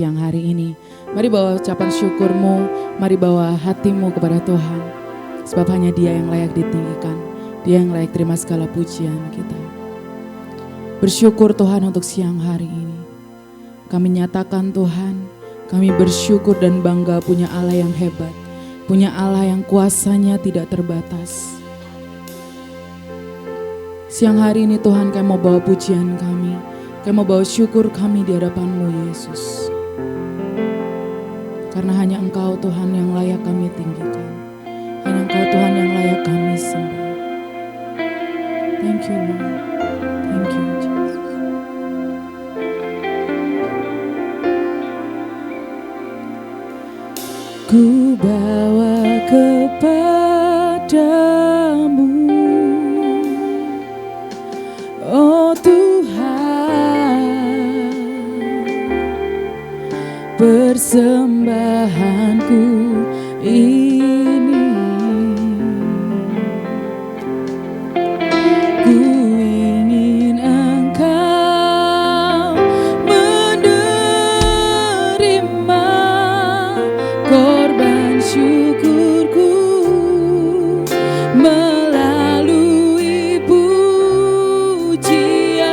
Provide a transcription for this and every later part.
Yang hari ini, mari bawa ucapan syukurmu, mari bawa hatimu kepada Tuhan. Sebab hanya Dia yang layak ditinggikan, Dia yang layak terima segala pujian kita. Bersyukur Tuhan untuk siang hari ini. Kami nyatakan Tuhan, kami bersyukur dan bangga punya Allah yang hebat, punya Allah yang kuasanya tidak terbatas. Siang hari ini Tuhan, kami mau bawa pujian kami, kami mau bawa syukur kami di hadapan-Mu Yesus. Karena hanya Engkau Tuhan yang layak kami tinggikan. Hanya Engkau Tuhan yang layak kami sembah. Thank you Lord. Thank you Jesus. Ku bawa kepadamu, oh Tuhan, persembahanku ini. Ku ingin Engkau menerima korban syukurku melalui pujian.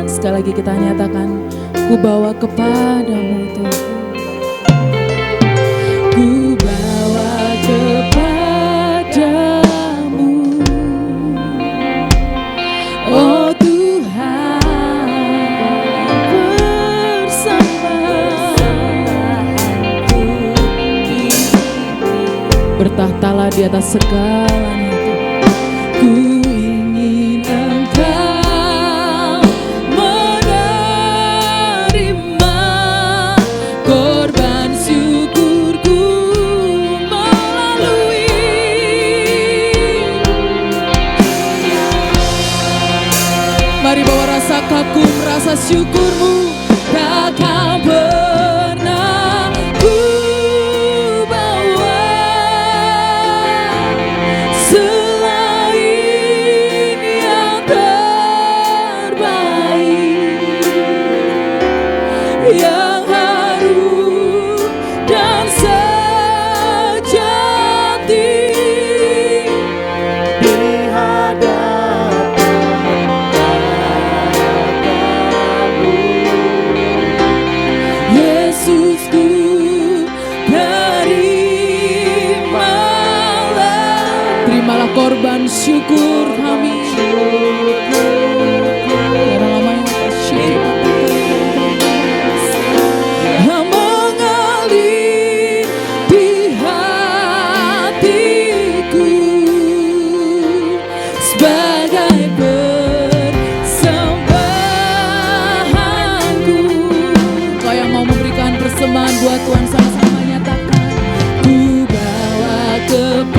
Sekali lagi kita nyatakan, ku bawa kepadamu Tuhan. Ku bawa kepadamu, oh Tuhan, persembahanku ini. Bertahtalah di atas segalanya Tuhan. Ku ingin Engkau menerima korban syukurku melalui. Mari bawa rasa kagum, rasa syukurmu. Takkan pernah ku bawa selain yang terbaik, yang harum dan sejati di hadapan-Mu. Yesusku, terimalah korban syukur kami. Yang mengalir di hatiku sebagai persembahanku. Kau yang mau memberikan persembahan buat Tuhan, sama-sama nyatakan. Ku bawa kepadamu,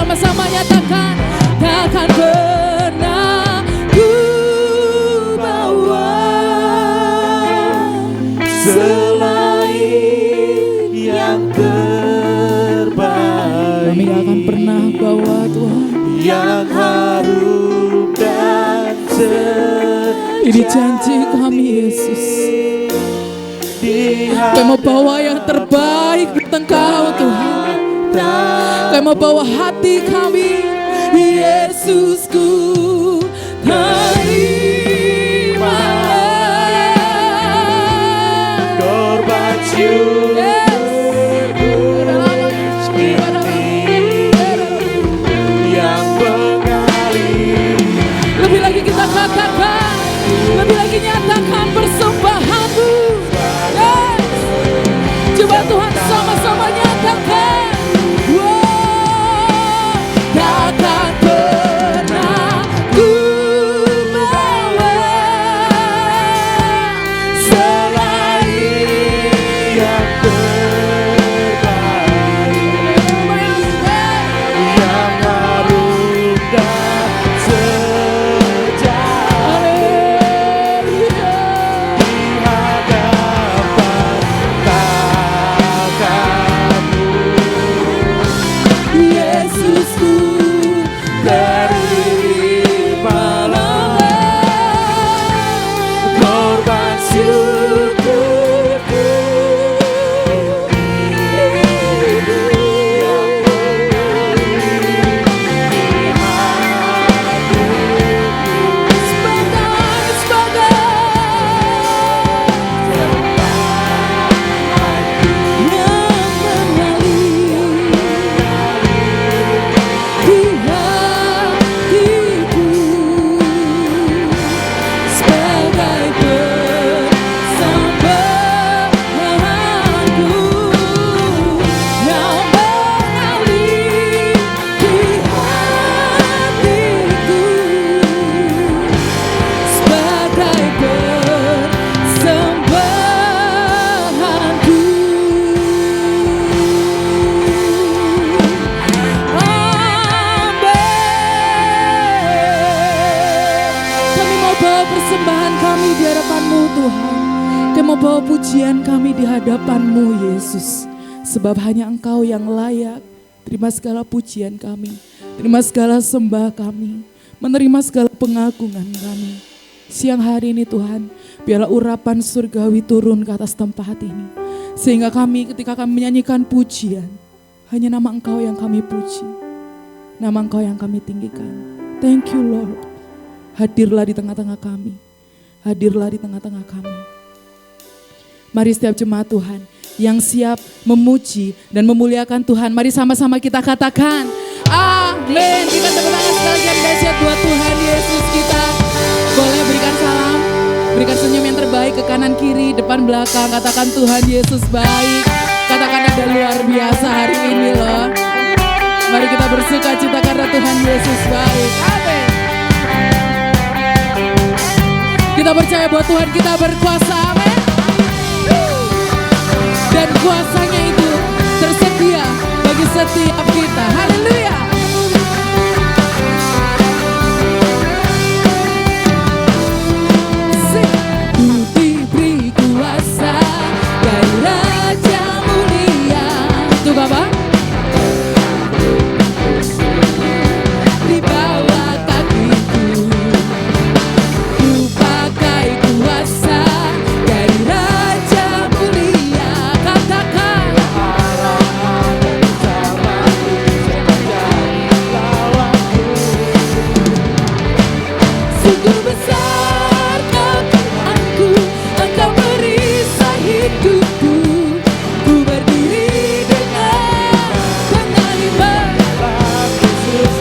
sama-sama nyatakan, takkan pernah ku bawa selain yang terbaik. Kami gak akan pernah bawa Tuhan yang harum dan sejati. Ini janji kami Yesus. Kami mau bawa yang terbaik di Engkau Tuhan. Kami mau bawa hati kami, Yesusku, terimalah korban syukur yang mengalir. Lebih lagi kita katakan, lebih lagi nyatakan persembahanmu. Yes. Coba Tuhan sama-sama nyatakan. Wow, takkan pernah ku bawa Selain yang terbaik, yang harum dan sejati di hadapan tatamu. Yesusku, Terimalah korban syukurku yang mengalir di hatiku. Persembahan kami di hadapan-Mu Tuhan. Kami mau bawa pujian kami di hadapan-Mu Yesus. Sebab hanya Engkau yang layak. Terima segala pujian kami. Terima segala sembah kami. Menerima segala pengagungan kami. Siang hari ini Tuhan, biarlah urapan surgawi turun ke atas tempat ini. Sehingga kami ketika kami menyanyikan pujian, hanya nama Engkau yang kami puji. Nama Engkau yang kami tinggikan. Thank you Lord. Hadirlah di tengah-tengah kami. Hadirlah di tengah-tengah kami. Mari setiap jemaat Tuhan yang siap memuji dan memuliakan Tuhan, mari sama-sama kita katakan amin. Kita tepuk tangan sekalian dahsyat buat Tuhan Yesus kita. Boleh berikan salam, berikan senyum yang terbaik ke kanan kiri, depan belakang. Katakan Tuhan Yesus baik. Katakan ada luar biasa hari ini loh. Mari kita bersuka cita karena Tuhan Yesus baik. Amin. Kita percaya bahwa Tuhan kita berkuasa, amin. Dan kuasanya itu tersedia bagi setiap kita, haleluya. Ku diberi kuasa dari Raja Mulia. Itu Bapak. Di bawah kakiku. Kuasa dari Raja Mulia, katakan sungguh besar kekuatanku, Engkau merisai hidupku. Ku berdiri dengan iman. Yes.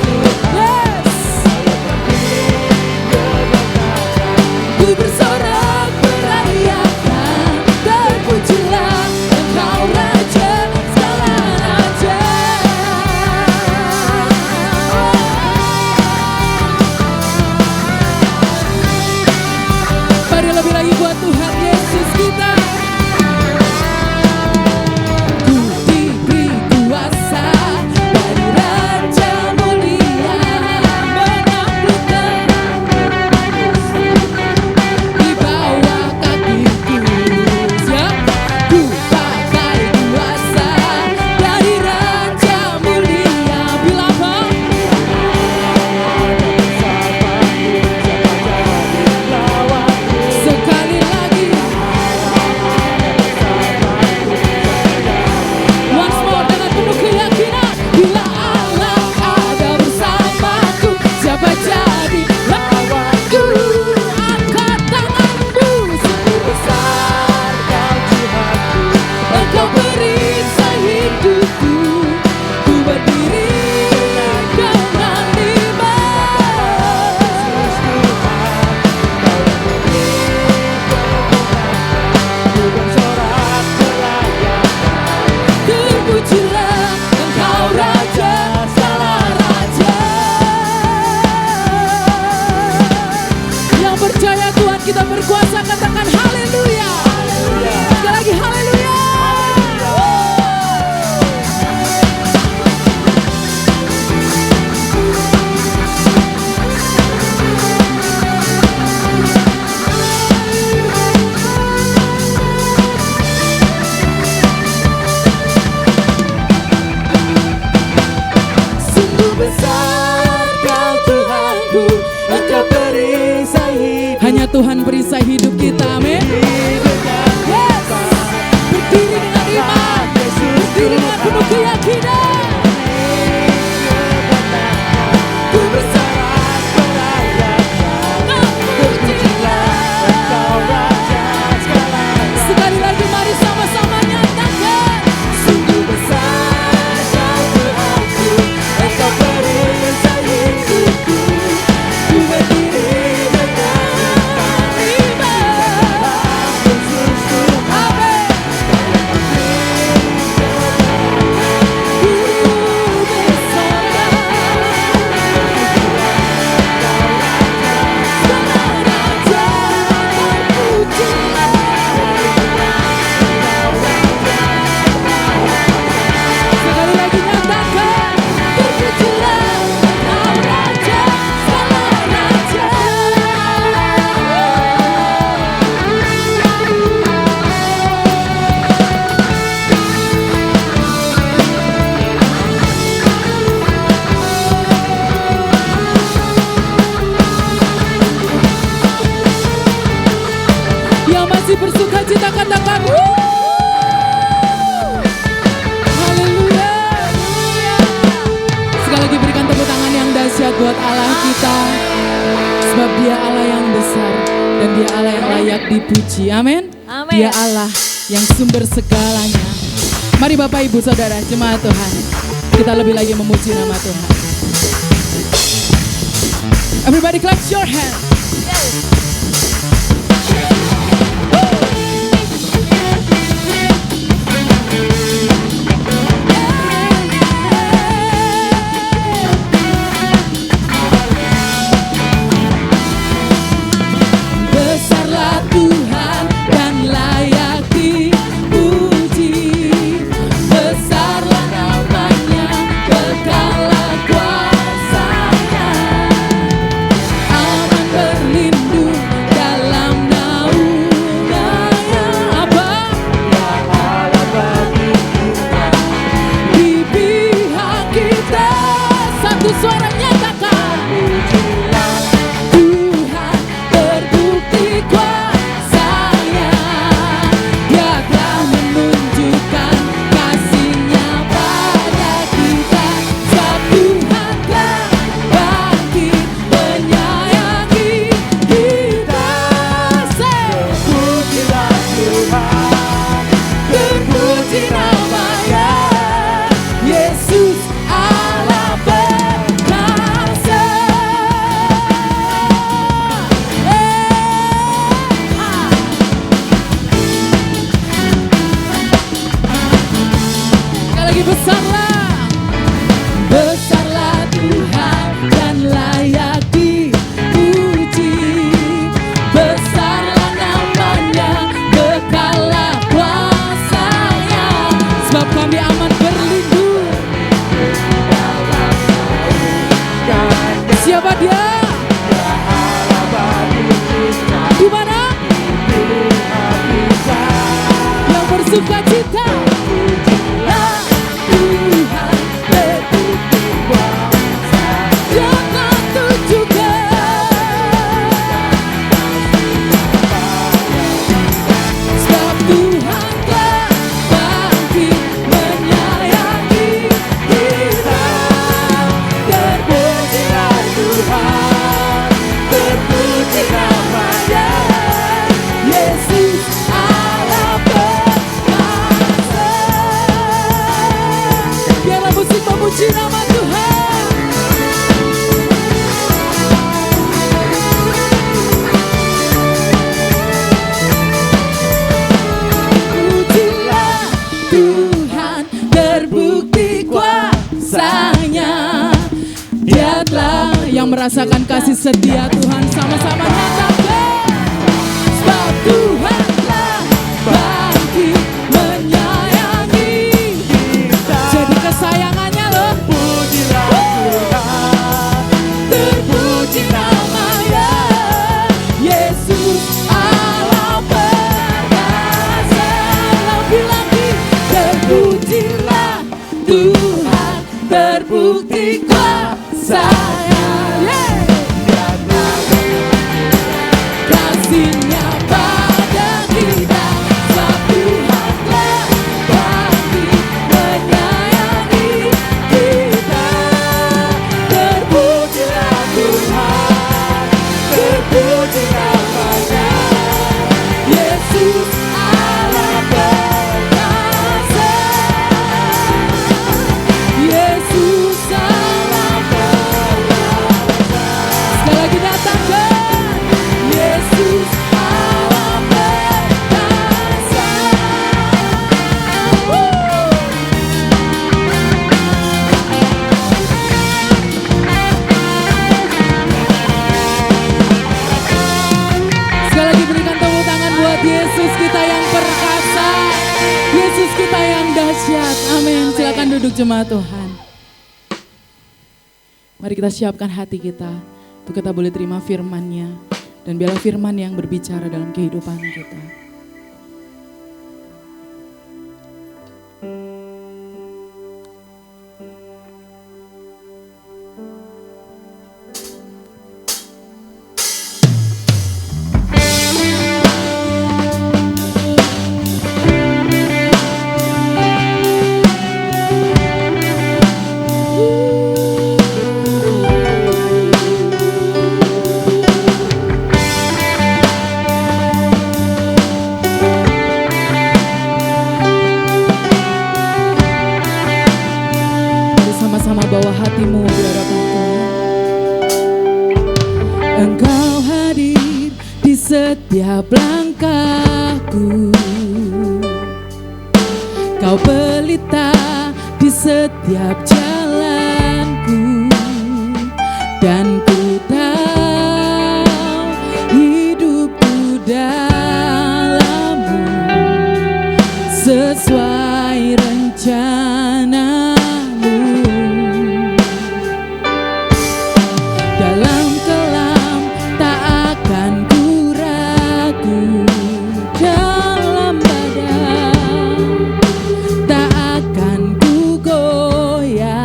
Ku bersorak merayakan, terpujilah Engkau Raja segala raja. percaya Tuhan kita berkuasa, katakan haleluya. Sekali lagi haleluya. Sungguh besar Kau Tuhanku, Engkau perisai hidup. Hanya Tuhan perisai hidup kita, amin. Yes. Berdiri dengan iman, berdiri dengan penuh keyakinan. Ku bersorak merayakan, pujilah Engkau Raja segala. sekali lagi mari sama-sama nyatakan. Sungguh besar Kau Tuhanku, Engkau perisai hidupku. Ku berdiri dengan Iman. Yesus Tuhan. Amin. Ku bersorak. Segala raja terpujilah. Sekali lagi nyatakan, terpujilah Engkau Raja, segala raja. Yang masih bersuka cita katakan haleluya. Sekali lagi berikan tepuk tangan yang dahsyat buat Allah kita, sebab Dia Allah yang besar dan Dia Allah yang layak dipuji. Amin. Amin. Dia Allah yang sumber segalanya. Mari Bapak Ibu Saudara jemaat Tuhan, kita lebih lagi memuji nama Tuhan. Everybody clap your hand. Besarlah Tuhan dan layak dipuji. Besarlah namanya, kekallah kuasanya. Aman berlindung dalam naungannya. Apa? Ya Allah bagi kita, Di pihak kita. Satu suara nyatakan. pujilah Tuhan terbukti kuasanya. Dia telah menunjukkan kasih-Nya pada kita. Sebab Tuhan telah bangkit menyayangi kita. pujilah Tuhan. Terpuji namanya, Yesus Allah berkuasa. Sekali lagi besarlah, besarlah Tuhan dan layak dipuji. Besarlah namanya, kekallah kuasanya. Sebab kami aman berlindung. Siapa Dia? Allah bagi kita, Di mana? Yang bersuka cita. Pujilah Tuhan terbukti kuasa. Jangan tunjukkan. Sebab Tuhan telah bangkit menyayangi kita. Terpujilah Tuhan, terpuji namanya. Yesus Allah berkuasa. Biarlah musik memuji nama Tuhan. Pujilah Tuhan, terbukti kuasanya. Dia telah yang merasakan kasih setia Tuhan, sama-sama nyatakan. sayang, kasih-Nya pada kita, sebab Tuhan telah pasti menyayangi kita. Terpujilah Tuhan, terpujilah Pada Yesus Allah perkasa, Yesus Allah perkasa. Sekali lagi datangkan, Yesus Allah perkasa. Sekali lagi berikan tepuk tangan buat Yesus kita yang perkasa, Yesus kita yang dahsyat. Amin. Silakan duduk jemaat Tuhan. Mari kita siapkan hati kita untuk kita boleh terima firman-Nya, dan biarlah firman yang berbicara dalam kehidupan kita. Sama-sama bawa hatimu di hadapan Tuhan. Engkau hadir di setiap langkahku, Kau pelita di setiap jalanku, dan ku tahu hidupku dalam-Mu sesuai rencana. Dalam kelam tak akan ku ragu, dalam badai tak akan ku goyah.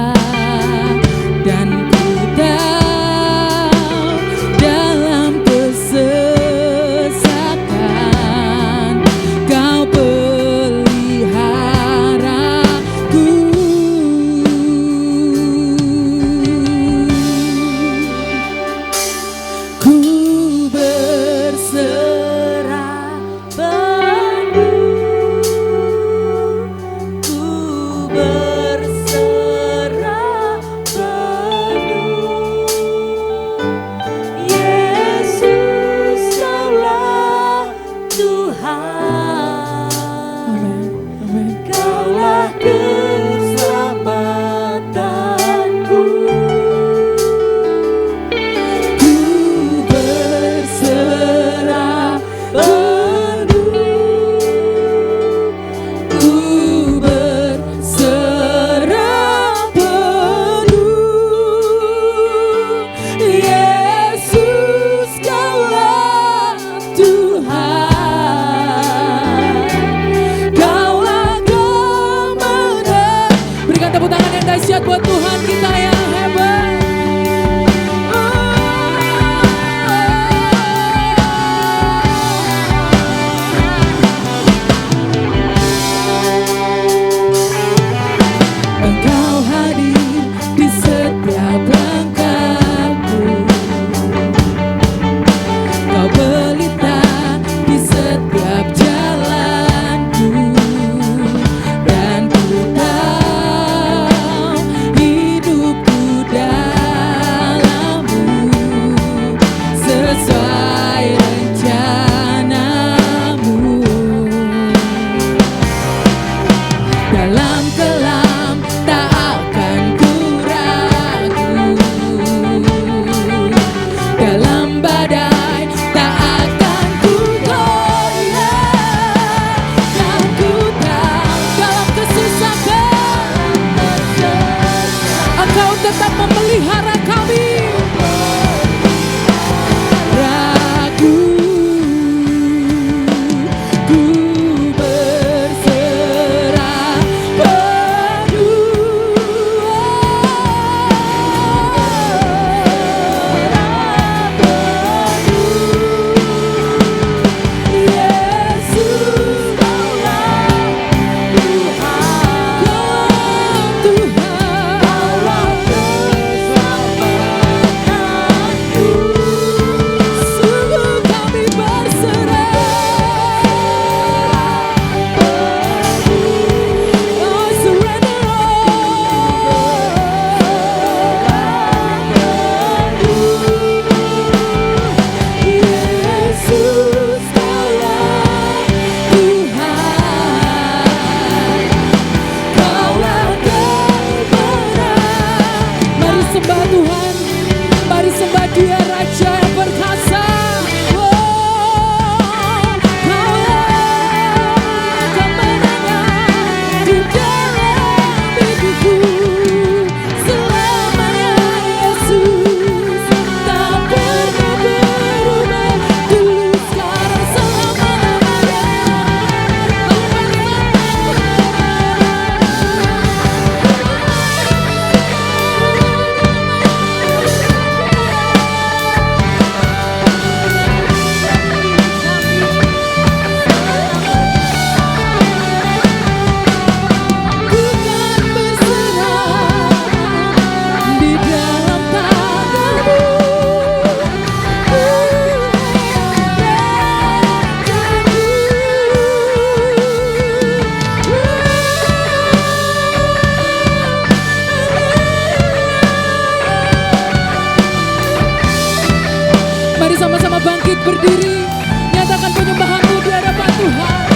berdiri, nyatakan penyembahanmu di hadapan Tuhan.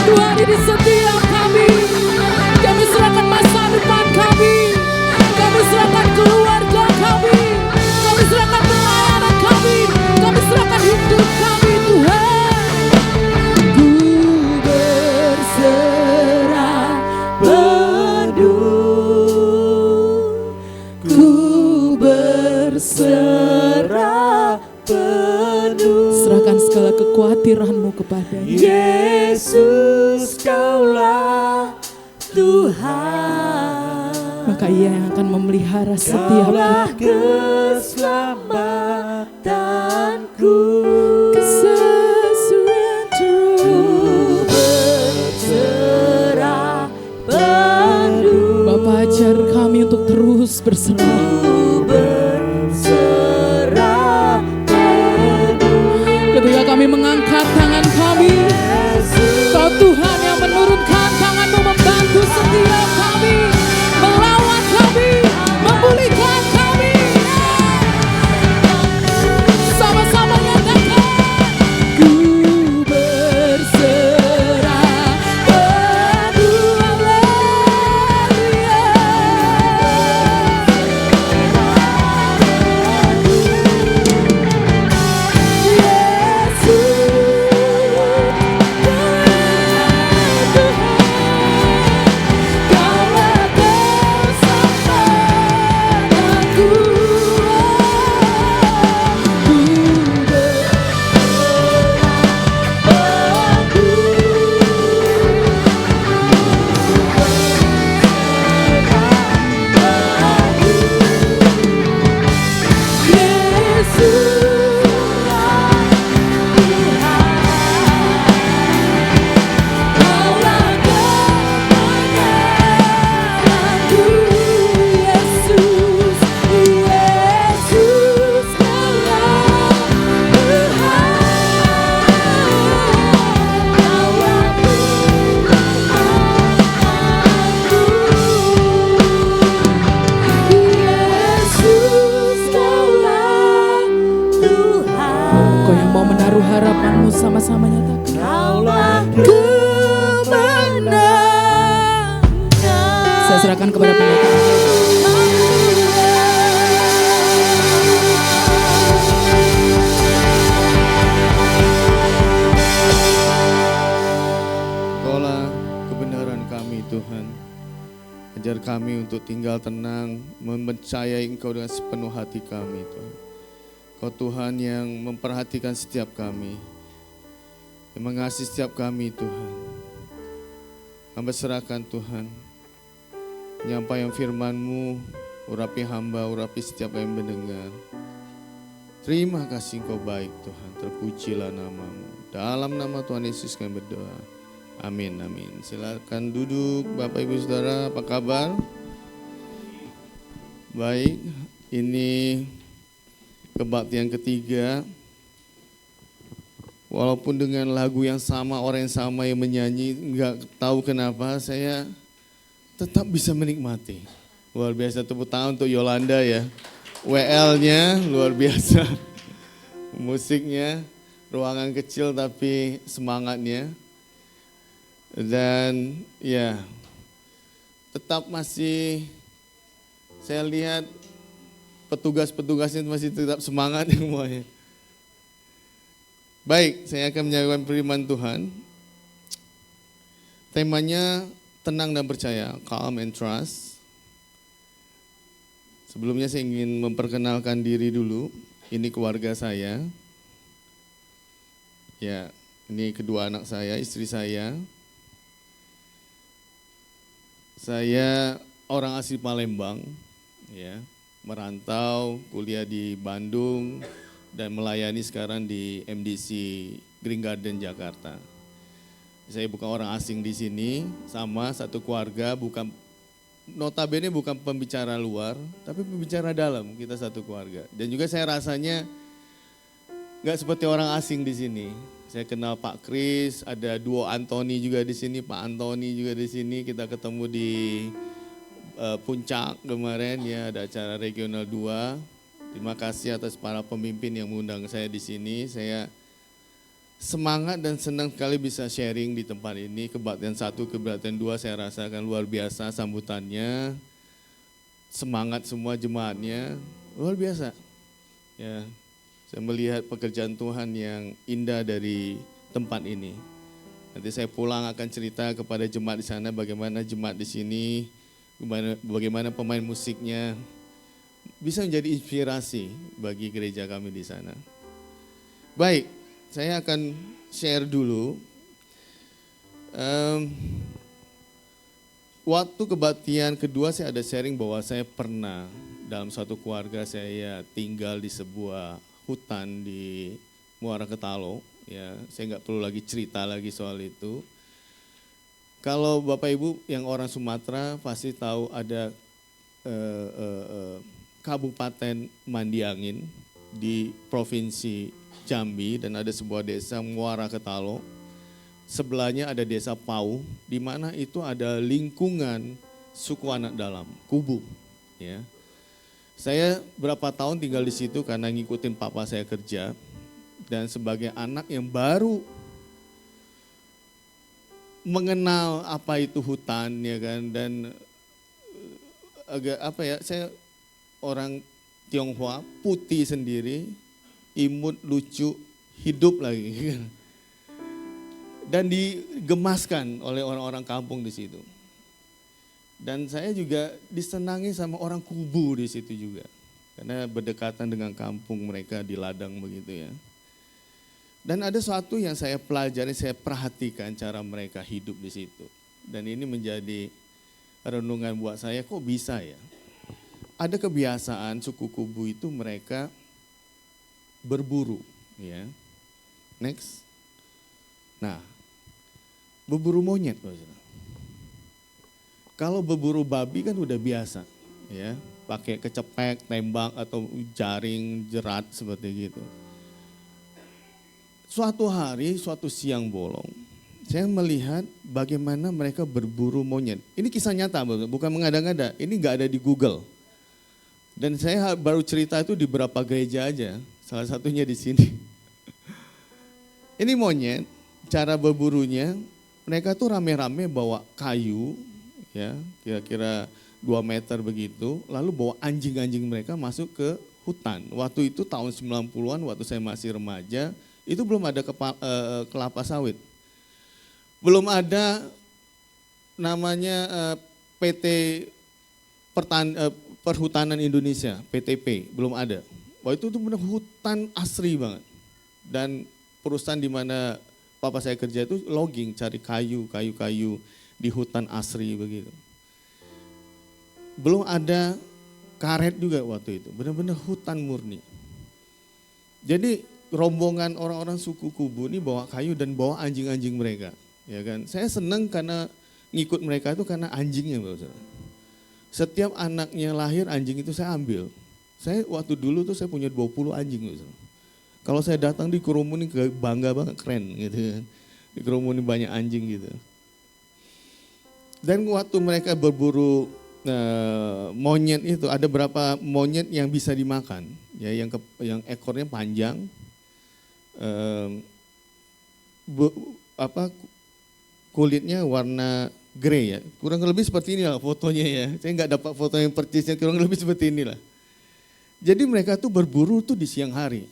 Tuhan di setiap kami. Kami serahkan masa depan kami. Kami serahkan keluarga kami. Kami serahkan pelayanan kami. Kami serahkan hidup kami, Tuhan. Ku berserah penuh. Ku berserah penuh. Serahkan segala kekhawatiranmu kepadanya. Yesus, Kaulah Tuhan. Maka Ia yang akan memelihara setiap Kaulah kita. keselamatanku. 'Cause I surrender all. Berserah penuh. Bapa, ajar kami untuk terus berserah. Berserah penuh. Ketika kami mengangkat tangan kami, Kau Tuhan yang menurunkan tangan-Mu membantu setiap kami, melawat kami, memulihkan kami. Sama-sama nyatakan, ku berserah penuh. Harapanmu sama-sama nyatakan. Kaulah kemenangan. Saya serahkan kepada pendeta. Kaulah kebenaran kami Tuhan. Ajar kami untuk tinggal tenang, mempercayai Engkau dengan sepenuh hati kami Tuhan. Kau Tuhan yang memperhatikan setiap kami, yang mengasihi setiap kami Tuhan. Hamba serahkan Tuhan, penyampaian firman-Mu, urapi hamba, urapi setiap yang mendengar. Terima kasih Engkau baik Tuhan, terpujilah nama-Mu. Dalam nama Tuhan Yesus kami berdoa. Amin, amin. Silakan duduk Bapak Ibu Saudara, apa kabar? Baik, ini kebaktian ketiga, walaupun dengan lagu yang sama, orang yang sama yang menyanyi, nggak tahu kenapa saya tetap bisa menikmati. Luar biasa, tepuk tangan untuk Yolanda ya. WL-nya luar biasa, musiknya, ruangan kecil tapi semangatnya. Dan ya, tetap masih saya lihat petugas-petugasnya masih tetap semangat semuanya. Baik, saya akan menyampaikan firman Tuhan. Temanya tenang dan percaya, calm and trust. Sebelumnya saya ingin memperkenalkan diri dulu. Ini keluarga saya. Ya, ini kedua anak saya, istri saya. Saya orang asli Palembang, ya. Merantau, kuliah di Bandung, dan melayani sekarang di MDC Green Garden Jakarta. Saya bukan orang asing di sini, sama satu keluarga, bukan notabene bukan pembicara luar, tapi pembicara dalam, kita satu keluarga. Dan juga saya rasanya nggak seperti orang asing di sini. Saya kenal Pak Kris, ada duo Antoni juga di sini, Pak Antoni juga di sini, kita ketemu di Puncak kemarin ya, ada acara regional 2. Terima kasih atas para pemimpin yang mengundang saya di sini. Saya semangat dan senang sekali bisa sharing di tempat ini. Kebaktian 1, kebaktian 2 saya rasakan luar biasa sambutannya. Semangat semua jemaatnya, luar biasa. Ya, saya melihat pekerjaan Tuhan yang indah dari tempat ini. Nanti saya pulang akan cerita kepada jemaat di sana bagaimana jemaat di sini, bagaimana pemain musiknya bisa menjadi inspirasi bagi gereja kami di sana. Baik, saya akan share dulu. Waktu kebaktian kedua saya ada sharing bahwa saya pernah dalam suatu keluarga saya tinggal di sebuah hutan di Muara Ketalo. Ya, saya nggak perlu lagi cerita lagi soal itu. Kalau Bapak Ibu yang orang Sumatera pasti tahu ada Kabupaten Mandiangin di Provinsi Jambi dan ada sebuah desa Muara Ketalo. Sebelahnya ada desa Pau, di mana itu ada lingkungan suku anak dalam, Kubu. Ya. Saya berapa tahun tinggal di situ karena ngikutin papa saya kerja. Dan sebagai anak yang baru mengenal apa itu hutan ya kan, dan agak apa ya, saya orang Tionghoa putih sendiri, imut, lucu, hidup lagi dan digemaskan oleh orang-orang kampung di situ. Dan saya juga disenangi sama orang Kubu di situ juga karena berdekatan dengan kampung mereka di ladang begitu ya. Dan ada sesuatu yang saya pelajari, saya perhatikan cara mereka hidup di situ. Dan ini menjadi renungan buat saya, kok bisa ya? Ada kebiasaan suku Kubu itu mereka berburu, ya. Next. Nah, berburu monyet. Kalau berburu babi kan udah biasa, ya. Pakai kecepek, tembak atau jaring, jerat seperti gitu. Suatu hari, suatu siang bolong, saya melihat bagaimana mereka berburu monyet. Ini kisah nyata, bukan mengada-ngada. Ini nggak ada di Google. Dan saya baru cerita itu di beberapa gereja aja, salah satunya di sini. Ini monyet, cara berburunya, mereka tuh rame-rame bawa kayu, ya kira-kira 2 meter begitu, lalu bawa anjing-anjing mereka masuk ke hutan. Waktu itu tahun 90-an, waktu saya masih remaja, itu belum ada kelapa sawit. Belum ada namanya PT Perhutanan Indonesia, PTP, belum ada. Waktu itu benar hutan asri banget. Dan perusahaan di mana papa saya kerja itu logging, cari kayu di hutan asri begitu. Belum ada karet juga waktu itu, benar-benar hutan murni. Jadi rombongan orang-orang suku Kubu ini bawa kayu dan bawa anjing-anjing mereka, ya kan. Saya senang karena ngikut mereka itu karena anjingnya, Bapak. Setiap anaknya lahir anjing itu saya ambil. Saya waktu dulu tuh saya punya 20 anjing, Bapak. Kalau saya datang dikerumunin bangga banget, keren gitu kan. Dikerumunin banyak anjing gitu. Dan waktu mereka berburu monyet itu, ada berapa monyet yang bisa dimakan, ya yang ekornya panjang. Kulitnya warna grey ya, kurang lebih seperti inilah fotonya ya. Saya nggak dapat foto yang persisnya, kurang lebih seperti inilah. Jadi mereka tuh berburu tuh di siang hari,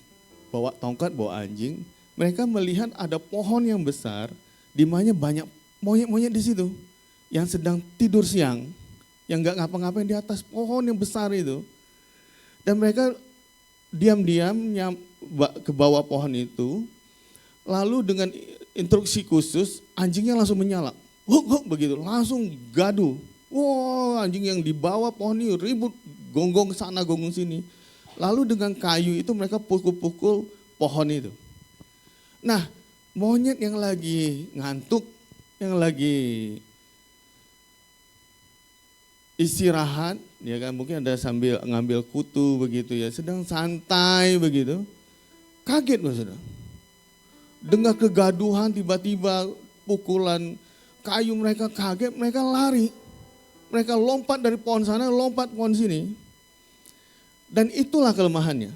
bawa tongkat, bawa anjing. Mereka melihat ada pohon yang besar, di mana banyak monyet-monyet di situ yang sedang tidur siang, yang nggak ngapa-ngapain di atas pohon yang besar itu. Dan mereka diam-diam ke bawah pohon itu, lalu dengan instruksi khusus anjingnya langsung menyala, begitu, langsung gaduh. Wah, anjing yang di bawah pohon ini ribut, gonggong sana, gonggong sini. Lalu dengan kayu itu mereka pukul-pukul pohon itu. Nah, monyet yang lagi ngantuk, yang lagi istirahat, ya kan, mungkin ada sambil ngambil kutu begitu ya, sedang santai begitu, kaget maksudnya. Dengar kegaduhan, tiba-tiba pukulan kayu, mereka kaget, mereka lari. Mereka lompat dari pohon sana, lompat pohon sini. Dan itulah kelemahannya.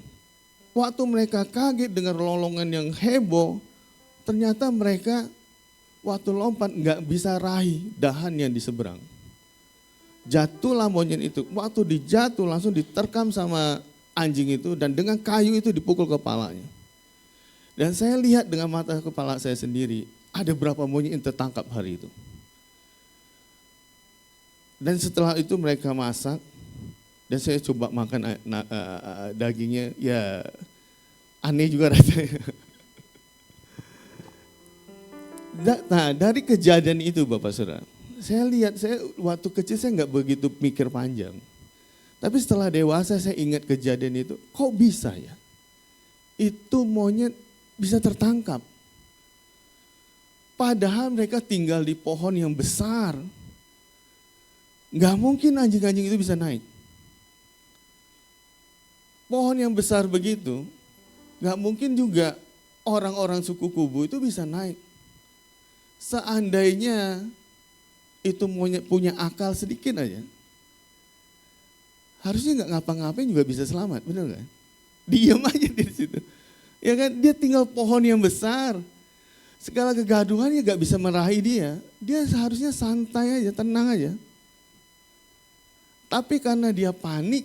Waktu mereka kaget dengar lolongan yang heboh, ternyata mereka waktu lompat nggak bisa raih dahan yang di seberang. Jatuhlah monyet itu, waktu dijatuh langsung diterkam sama anjing itu dan dengan kayu itu dipukul kepalanya. Dan saya lihat dengan mata kepala saya sendiri, ada berapa monyet yang tertangkap hari itu. Dan setelah itu mereka masak, dan saya coba makan dagingnya, ya aneh juga rasanya. Nah, dari kejadian itu Bapak Saudara, saya lihat, saya waktu kecil saya nggak begitu mikir panjang. Tapi setelah dewasa saya ingat kejadian itu, kok bisa ya? Itu monyet bisa tertangkap. Padahal mereka tinggal di pohon yang besar. Nggak mungkin anjing-anjing itu bisa naik. Pohon yang besar begitu, nggak mungkin juga orang-orang suku Kubu itu bisa naik. Seandainya itu monyet punya akal sedikit aja, harusnya nggak ngapa-ngapain juga bisa selamat, benar nggak? Diam aja di situ, ya kan? Dia tinggal pohon yang besar, segala kegaduhannya nggak bisa meraih dia. Dia seharusnya santai aja, tenang aja. Tapi karena dia panik,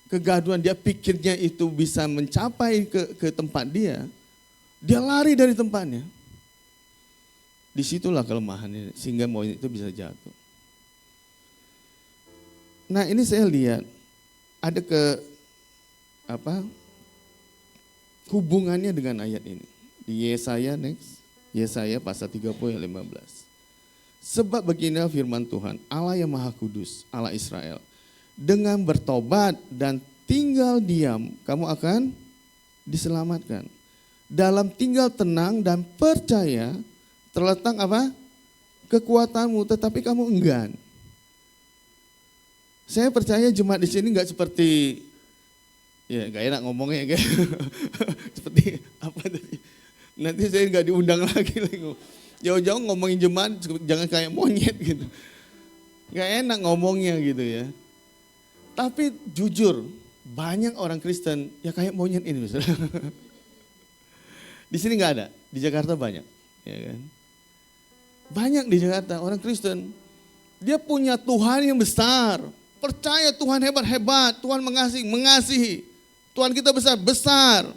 kegaduhan dia pikirnya itu bisa mencapai ke tempat dia lari dari tempatnya. Disitulah kelemahannya sehingga monyet itu bisa jatuh. Nah ini saya lihat ada hubungannya dengan ayat ini. Di Yesaya next, Yesaya pasal 30 ayat 15. Sebab beginilah firman Tuhan, Allah yang Maha Kudus, Allah Israel. Dengan bertobat dan tinggal diam, kamu akan diselamatkan. Dalam tinggal tenang dan percaya, terletak apa? Kekuatanmu, tetapi kamu enggan. Saya percaya jemaat di sini nggak seperti, ya nggak enak ngomongnya kayak seperti apa tadi. Nanti saya nggak diundang lagi. Jauh-jauh ngomongin jemaat jangan kayak monyet gitu. Nggak enak ngomongnya gitu ya. Tapi jujur banyak orang Kristen ya kayak monyet ini misalnya. Di sini nggak ada, di Jakarta banyak, ya kan? Banyak di Jakarta orang Kristen, dia punya Tuhan yang besar, percaya Tuhan hebat-hebat, Tuhan mengasihi, Tuhan kita besar.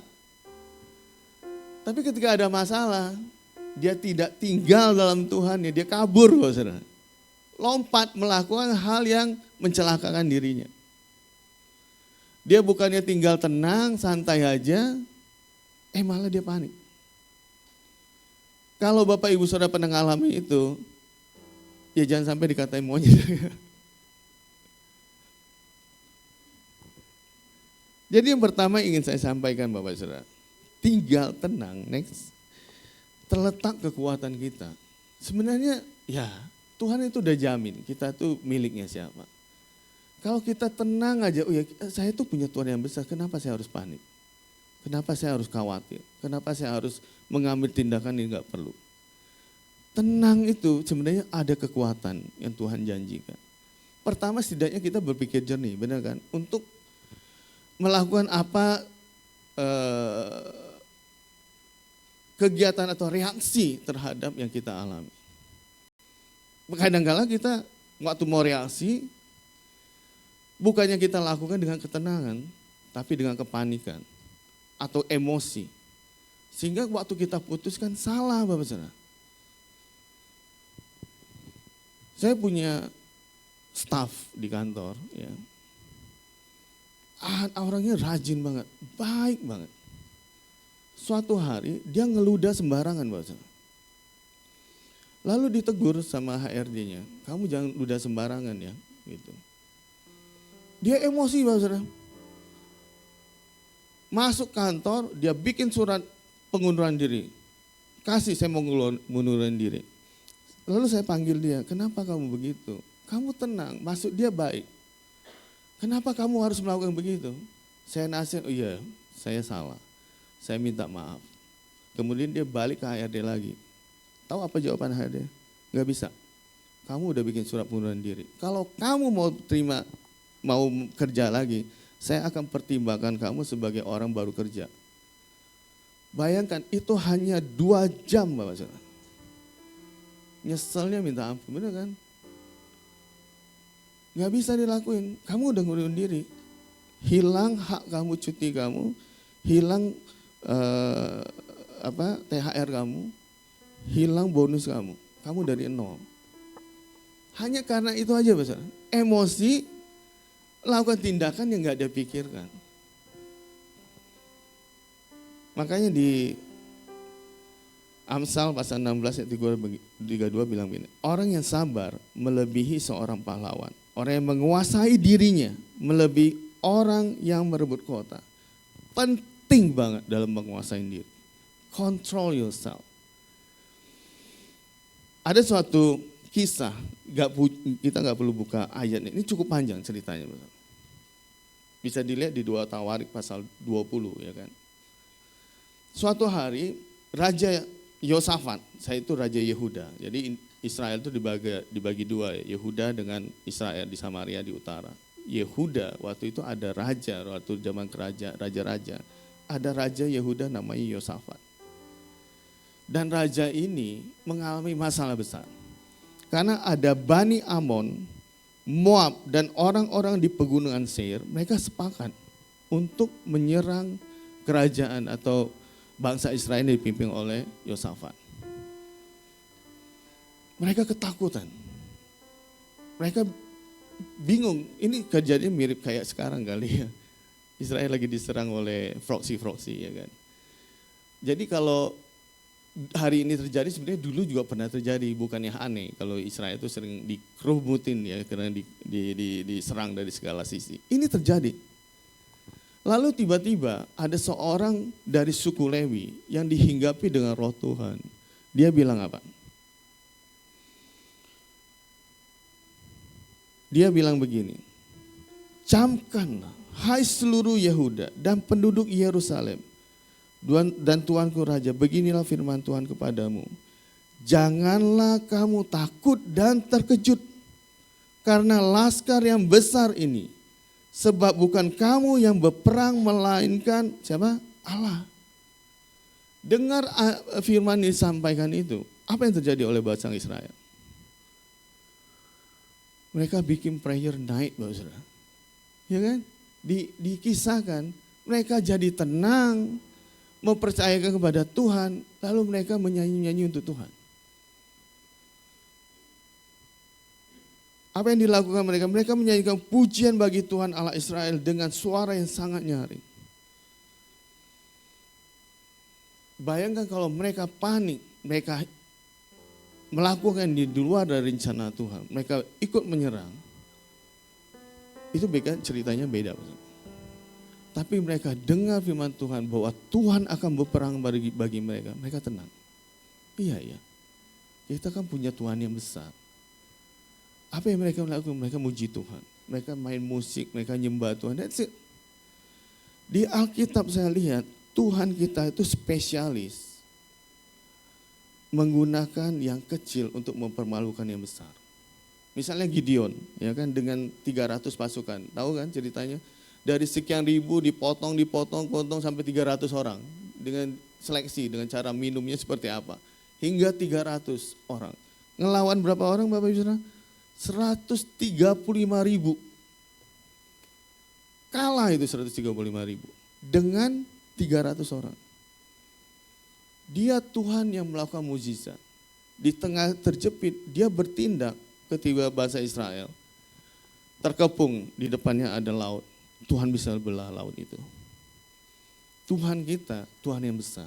Tapi ketika ada masalah, dia tidak tinggal dalam Tuhannya, dia kabur, saudara. Lompat melakukan hal yang mencelakakan dirinya. Dia bukannya tinggal tenang, santai aja, malah dia panik. Kalau Bapak Ibu Saudara pernah ngalami itu, ya jangan sampai dikatain monyet. Jadi yang pertama ingin saya sampaikan Bapak Saudara, tinggal tenang, next. Terletak kekuatan kita. Sebenarnya ya Tuhan itu udah jamin kita tuh miliknya siapa. Kalau kita tenang aja, oh ya saya tuh punya Tuhan yang besar, kenapa saya harus panik? Kenapa saya harus khawatir? Kenapa saya harus mengambil tindakan yang gak perlu? Tenang itu sebenarnya ada kekuatan yang Tuhan janjikan. Pertama setidaknya kita berpikir jernih, benar kan? Untuk melakukan apa kegiatan atau reaksi terhadap yang kita alami. Kadang-kadang kita waktu mau reaksi, bukannya kita lakukan dengan ketenangan, tapi dengan kepanikan atau emosi. Sehingga waktu kita putuskan salah Bapak Saudara. Saya punya staff di kantor, ya. Orangnya rajin banget, baik banget. Suatu hari dia ngeludah sembarangan Bapak Saudara. Lalu ditegur sama HRD-nya, kamu jangan ludah sembarangan ya, gitu. Dia emosi Bapak Saudara. Masuk kantor, dia bikin surat pengunduran diri. Kasih, saya mau ngundurin diri. Lalu saya panggil dia, kenapa kamu begitu? Kamu tenang, maksud dia baik. Kenapa kamu harus melakukan begitu? Saya nasihat, oh iya, saya salah. Saya minta maaf. Kemudian dia balik ke HRD lagi. Tahu apa jawaban HRD? Gak bisa. Kamu udah bikin surat pengunduran diri. Kalau kamu mau kerja lagi, saya akan pertimbangkan kamu sebagai orang baru kerja. Bayangkan itu hanya 2 jam Bapak Saudara. Nyeselnya minta ampun, bener kan? Gak bisa dilakuin, kamu udah ngurungin diri. Hilang hak kamu, cuti kamu, hilang THR kamu, hilang bonus kamu dari nol. Hanya karena itu aja Bapak Saudara. Emosi, lakukan tindakan yang gak dia pikirkan. Makanya di Amsal pasal 16 ayat 32 bilang begini, orang yang sabar melebihi seorang pahlawan. Orang yang menguasai dirinya melebihi orang yang merebut kota. Penting banget dalam menguasai diri. Control yourself. Ada suatu kisah, kita gak perlu buka ayat ini cukup panjang ceritanya. Bisa dilihat di 2 Tawarik pasal 20 ya kan. Suatu hari Raja Yosafat, saya itu Raja Yehuda. Jadi Israel itu dibagi 2 ya, Yehuda dengan Israel di Samaria di utara. Yehuda waktu itu ada raja, waktu zaman raja-raja. Ada Raja Yehuda namanya Yosafat. Dan raja ini mengalami masalah besar. Karena ada Bani Amon, Moab dan orang-orang di pegunungan Seir, mereka sepakat untuk menyerang kerajaan atau bangsa Israel yang dipimpin oleh Yosafat. Mereka ketakutan. Mereka bingung. Ini kejadian mirip kayak sekarang kali ya. Israel lagi diserang oleh proksi-proksi ya kan. Jadi kalau hari ini terjadi sebenarnya dulu juga pernah terjadi, bukan yang aneh. Kalau Israel itu sering dikerumutin ya karena diserang dari segala sisi. Ini terjadi. Lalu tiba-tiba ada seorang dari suku Lewi yang dihinggapi dengan roh Tuhan. Dia bilang apa? Dia bilang begini, camkanlah hai seluruh Yehuda dan penduduk Yerusalem dan Tuanku Raja, beginilah firman Tuhan kepadamu. Janganlah kamu takut dan terkejut karena laskar yang besar ini. Sebab bukan kamu yang berperang melainkan siapa? Allah. Dengar firman yang disampaikan itu. Apa yang terjadi oleh bangsa Israel? Mereka bikin prayer night Bapak Saudara. Ya kan? Dikisahkan mereka jadi tenang, mempercayakan kepada Tuhan, lalu mereka menyanyi-nyanyi untuk Tuhan. Apa yang dilakukan mereka? Mereka menyanyikan pujian bagi Tuhan Allah Israel dengan suara yang sangat nyaring. Bayangkan kalau mereka panik, mereka melakukan di luar dari rencana Tuhan, mereka ikut menyerang. Itu ceritanya beda. Tapi mereka dengar firman Tuhan bahwa Tuhan akan berperang bagi mereka, mereka tenang. Iya, kita kan punya Tuhan yang besar. Apa yang mereka lakukan? Mereka muji Tuhan. Mereka main musik, mereka nyembah Tuhan. That's it. Di Alkitab saya lihat Tuhan kita itu spesialis menggunakan yang kecil untuk mempermalukan yang besar. Misalnya Gideon, ya kan, dengan 300 pasukan. Tahu kan ceritanya? Dari sekian ribu dipotong sampai 300 orang. Dengan seleksi, dengan cara minumnya seperti apa. Hingga 300 orang. Ngelawan berapa orang Bapak Ibu Saudara? 135.000. Kalah itu 135.000 dengan 300 orang. Dia Tuhan yang melakukan mukjizat. Di tengah terjepit, dia bertindak ketika bangsa Israel. Terkepung, di depannya ada laut. Tuhan bisa belah laut itu. Tuhan kita, Tuhan yang besar.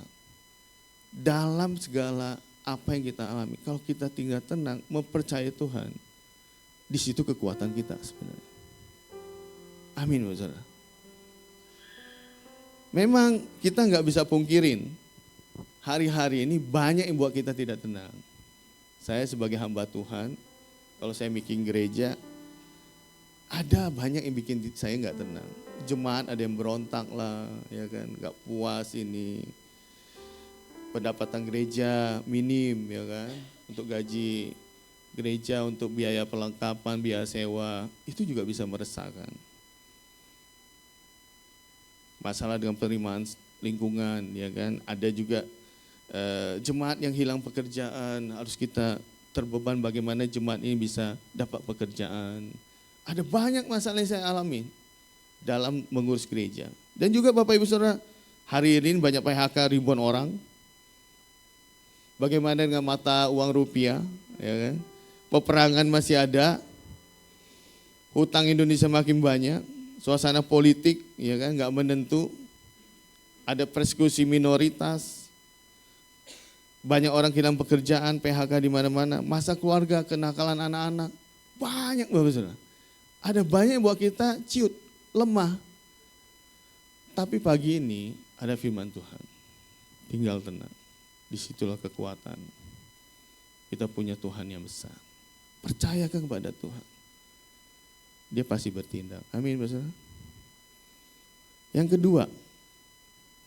Dalam segala apa yang kita alami, kalau kita tinggal tenang, mempercayai Tuhan, di situ kekuatan kita sebenarnya. Amin, saudara. Memang kita nggak bisa pungkirin, hari-hari ini banyak yang buat kita tidak tenang. Saya sebagai hamba Tuhan, kalau saya bikin gereja, ada banyak yang bikin saya nggak tenang. Jemaat ada yang berontak lah, ya kan, nggak puas ini. Pendapatan gereja minim, ya kan, untuk gaji gereja, untuk biaya perlengkapan, biaya sewa, itu juga bisa meresahkan. Masalah dengan penerimaan lingkungan, ya kan. Ada juga jemaat yang hilang pekerjaan, harus kita terbeban bagaimana jemaat ini bisa dapat pekerjaan. Ada banyak masalah yang saya alami dalam mengurus gereja. Dan juga Bapak Ibu Saudara, hari ini banyak PHK ribuan orang. Bagaimana dengan mata uang rupiah, ya kan? Peperangan masih ada, hutang Indonesia makin banyak, suasana politik, ya kan, nggak menentu, ada persekusi minoritas, banyak orang kehilangan pekerjaan, PHK di mana-mana, masa keluarga, kenakalan anak-anak, banyak Bapak Saudara. Ada banyak yang buat kita ciut, lemah. Tapi pagi ini ada firman Tuhan, tinggal tenang. Disitulah kekuatan. Kita punya Tuhan yang besar. Percayakan kepada Tuhan. Dia pasti bertindak. Amin, Saudara. Yang kedua,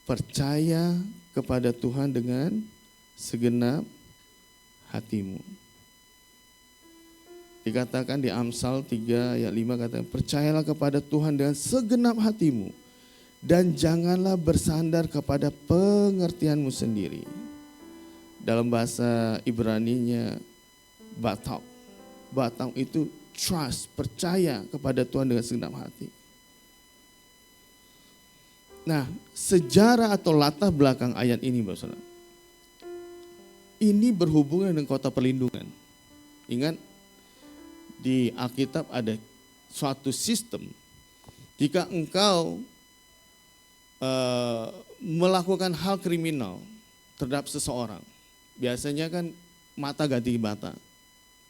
percaya kepada Tuhan dengan segenap hatimu. Dikatakan di Amsal 3 ayat 5 katakan, percayalah kepada Tuhan dengan segenap hatimu dan janganlah bersandar kepada pengertianmu sendiri. Dalam bahasa Ibraninya batam. Batam itu trust, percaya kepada Tuhan dengan segenap hati. Nah, sejarah atau latar belakang ayat ini Bapak Saudara, ini berhubungan dengan kota perlindungan. Ingat, di Alkitab ada suatu sistem, jika engkau melakukan hal kriminal terhadap seseorang, biasanya kan mata ganti mata,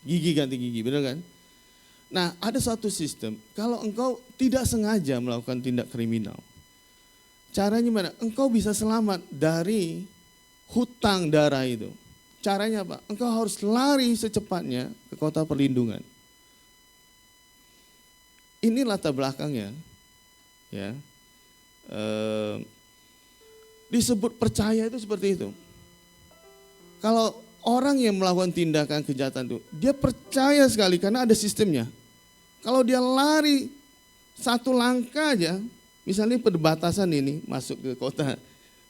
gigi ganti gigi, benar kan? Nah, ada suatu sistem, kalau engkau tidak sengaja melakukan tindak kriminal, caranya mana? Engkau bisa selamat dari hutang darah itu. Caranya apa? Engkau harus lari secepatnya ke kota perlindungan. Ini latar belakangnya, ya. Disebut percaya itu seperti itu. Kalau orang yang melakukan tindakan kejahatan itu, dia percaya sekali karena ada sistemnya. Kalau dia lari satu langkah aja, misalnya perbatasan ini masuk ke kota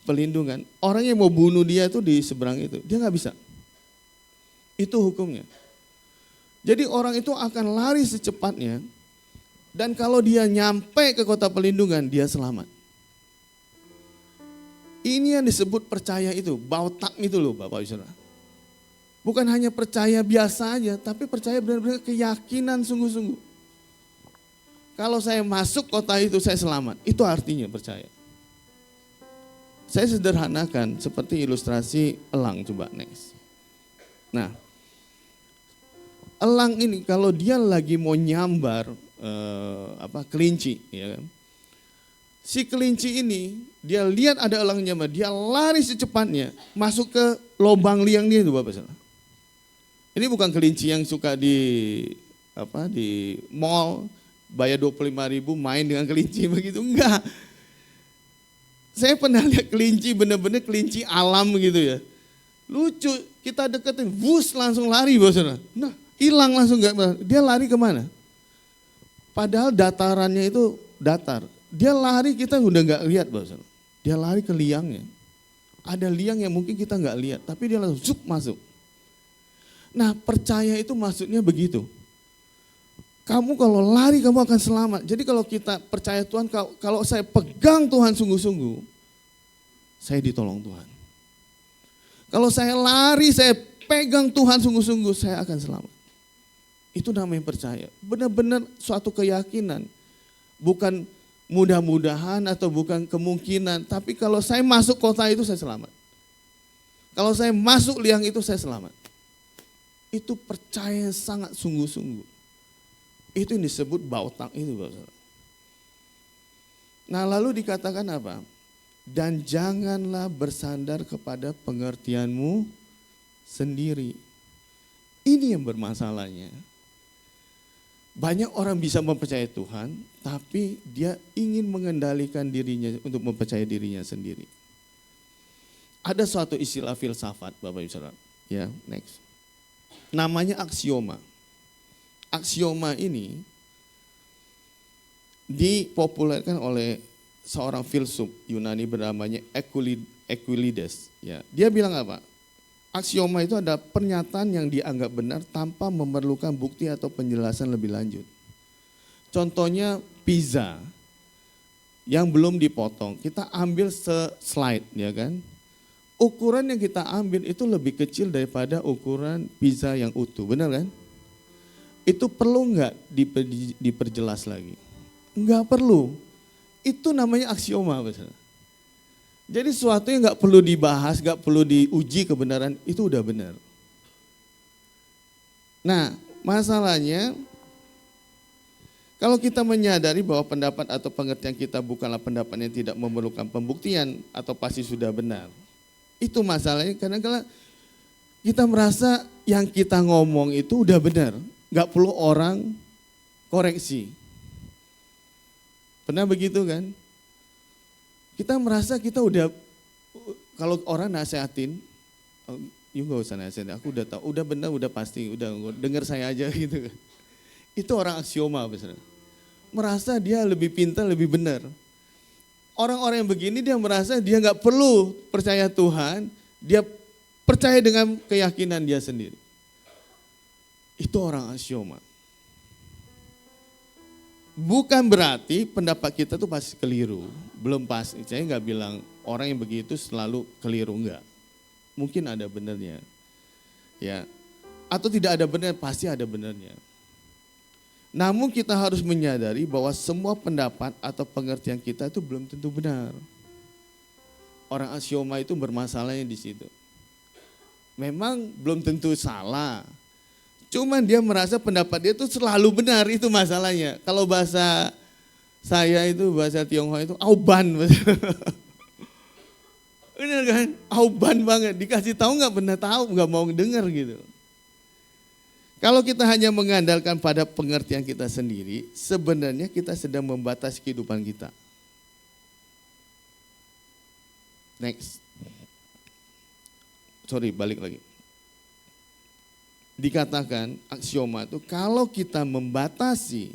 perlindungan, orang yang mau bunuh dia itu di seberang itu, dia nggak bisa. Itu hukumnya. Jadi orang itu akan lari secepatnya, dan kalau dia nyampe ke kota perlindungan, dia selamat. Ini yang disebut percaya itu, bautak itu loh Bapak Ibu Saudara. Bukan hanya percaya biasa aja, tapi percaya benar-benar keyakinan sungguh-sungguh. Kalau saya masuk kota itu saya selamat, itu artinya percaya. Saya sederhanakan seperti ilustrasi elang, coba next. Nah, elang ini kalau dia lagi mau nyambar kelinci, ya kan? Si kelinci ini, dia lihat ada elang nyambar, dia lari secepatnya masuk ke lubang liang dia itu Bapak Saudara. Ini bukan kelinci yang suka di mall bayar 25.000 main dengan kelinci begitu, enggak. Saya pernah lihat kelinci, benar-benar kelinci alam gitu ya. Lucu, kita deketin, bus langsung lari Bapak Saudara. Nah, hilang langsung, enggak, dia lari kemana? Padahal datarannya itu datar. Dia lari kita udah nggak lihat Bapak Saudara. Dia lari ke liangnya. Ada liang yang mungkin kita nggak lihat, tapi dia langsung zup masuk. Nah, percaya itu maksudnya begitu. Kamu kalau lari kamu akan selamat. Jadi kalau kita percaya Tuhan, kalau saya pegang Tuhan sungguh-sungguh, saya ditolong Tuhan. Kalau saya lari, saya pegang Tuhan sungguh-sungguh, saya akan selamat. Itu namanya percaya. Benar-benar suatu keyakinan. Bukan mudah-mudahan atau bukan kemungkinan. Tapi kalau saya masuk kota itu saya selamat. Kalau saya masuk liang itu saya selamat. Itu percaya sangat sungguh-sungguh. Itu yang disebut bautak itu Bapak. Nah lalu dikatakan apa? Dan janganlah bersandar kepada pengertianmu sendiri. Ini yang bermasalahnya. Banyak orang bisa mempercayai Tuhan, tapi dia ingin mengendalikan dirinya untuk mempercayai dirinya sendiri. Ada suatu istilah filsafat, Bapak Ibu Saudara. Ya, next. Namanya aksioma. Aksioma ini dipopulerkan oleh seorang filsuf Yunani bernamanya Euclides. Ya, dia bilang apa? Aksioma itu ada pernyataan yang dianggap benar tanpa memerlukan bukti atau penjelasan lebih lanjut. Contohnya pizza yang belum dipotong, kita ambil slide ya kan. Ukuran yang kita ambil itu lebih kecil daripada ukuran pizza yang utuh, benar kan? Itu perlu nggak diperjelas lagi? Nggak perlu. Itu namanya aksioma. Jadi sesuatu yang nggak perlu dibahas, nggak perlu diuji kebenaran, itu udah benar. Nah, masalahnya kalau kita menyadari bahwa pendapat atau pengertian kita bukanlah pendapat yang tidak memerlukan pembuktian atau pasti sudah benar. Itu masalahnya, kadang-kadang kita merasa yang kita ngomong itu udah benar, nggak perlu orang koreksi. Pernah begitu kan? Kita merasa kita udah, kalau orang nasehatin, you gak usah nasehatin, aku udah tahu, udah benar, udah pasti, udah dengar saya aja gitu kan. Itu orang aksioma besar. Merasa dia lebih pintar, lebih benar. Orang-orang yang begini dia merasa dia nggak perlu percaya Tuhan, dia percaya dengan keyakinan dia sendiri. Itu orang aksioma. Bukan berarti pendapat kita tuh pasti keliru, belum pasti. Saya nggak bilang orang yang begitu selalu keliru, enggak. Mungkin ada benernya, ya. Atau tidak ada benar, pasti ada benernya. Namun kita harus menyadari bahwa semua pendapat atau pengertian kita itu belum tentu benar. Orang aksioma itu bermasalahnya di situ. Memang belum tentu salah. Cuman dia merasa pendapat dia itu selalu benar, itu masalahnya. Kalau bahasa saya itu, bahasa Tionghoa itu auban. Benar kan? Auban banget, dikasih tahu nggak pernah tahu, nggak mau dengar gitu. Kalau kita hanya mengandalkan pada pengertian kita sendiri, sebenarnya kita sedang membatasi kehidupan kita. Next. Sorry, balik lagi. Dikatakan aksioma itu kalau kita membatasi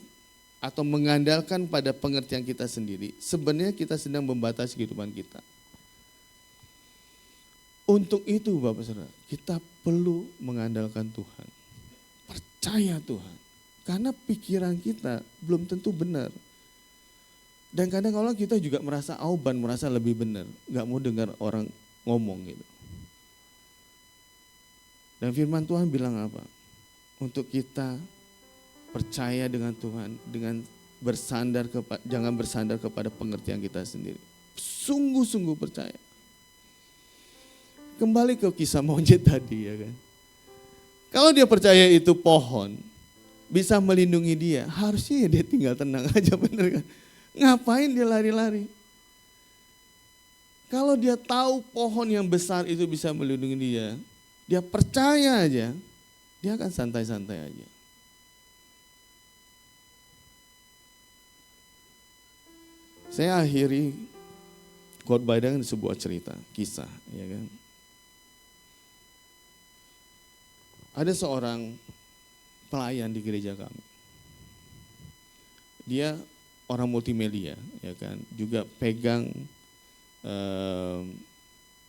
atau mengandalkan pada pengertian kita sendiri, sebenarnya kita sedang membatasi kehidupan kita. Untuk itu Bapak Saudara, kita perlu mengandalkan Tuhan. Percaya Tuhan. Karena pikiran kita belum tentu benar. Dan kadang-kadang kita juga merasa auban, merasa lebih benar. Gak mau dengar orang ngomong gitu. Dan firman Tuhan bilang apa? Untuk kita percaya dengan Tuhan, dengan jangan bersandar kepada pengertian kita sendiri. Sungguh-sungguh percaya. Kembali ke kisah monyet tadi ya kan. Kalau dia percaya itu pohon bisa melindungi dia, harusnya dia tinggal tenang aja, bener kan? Ngapain dia lari-lari? Kalau dia tahu pohon yang besar itu bisa melindungi dia percaya aja, dia akan santai-santai aja. Saya akhiri khotbah dengan sebuah cerita, kisah, ya kan. Ada seorang pelayan di gereja kami. Dia orang multimedia, ya kan, juga pegang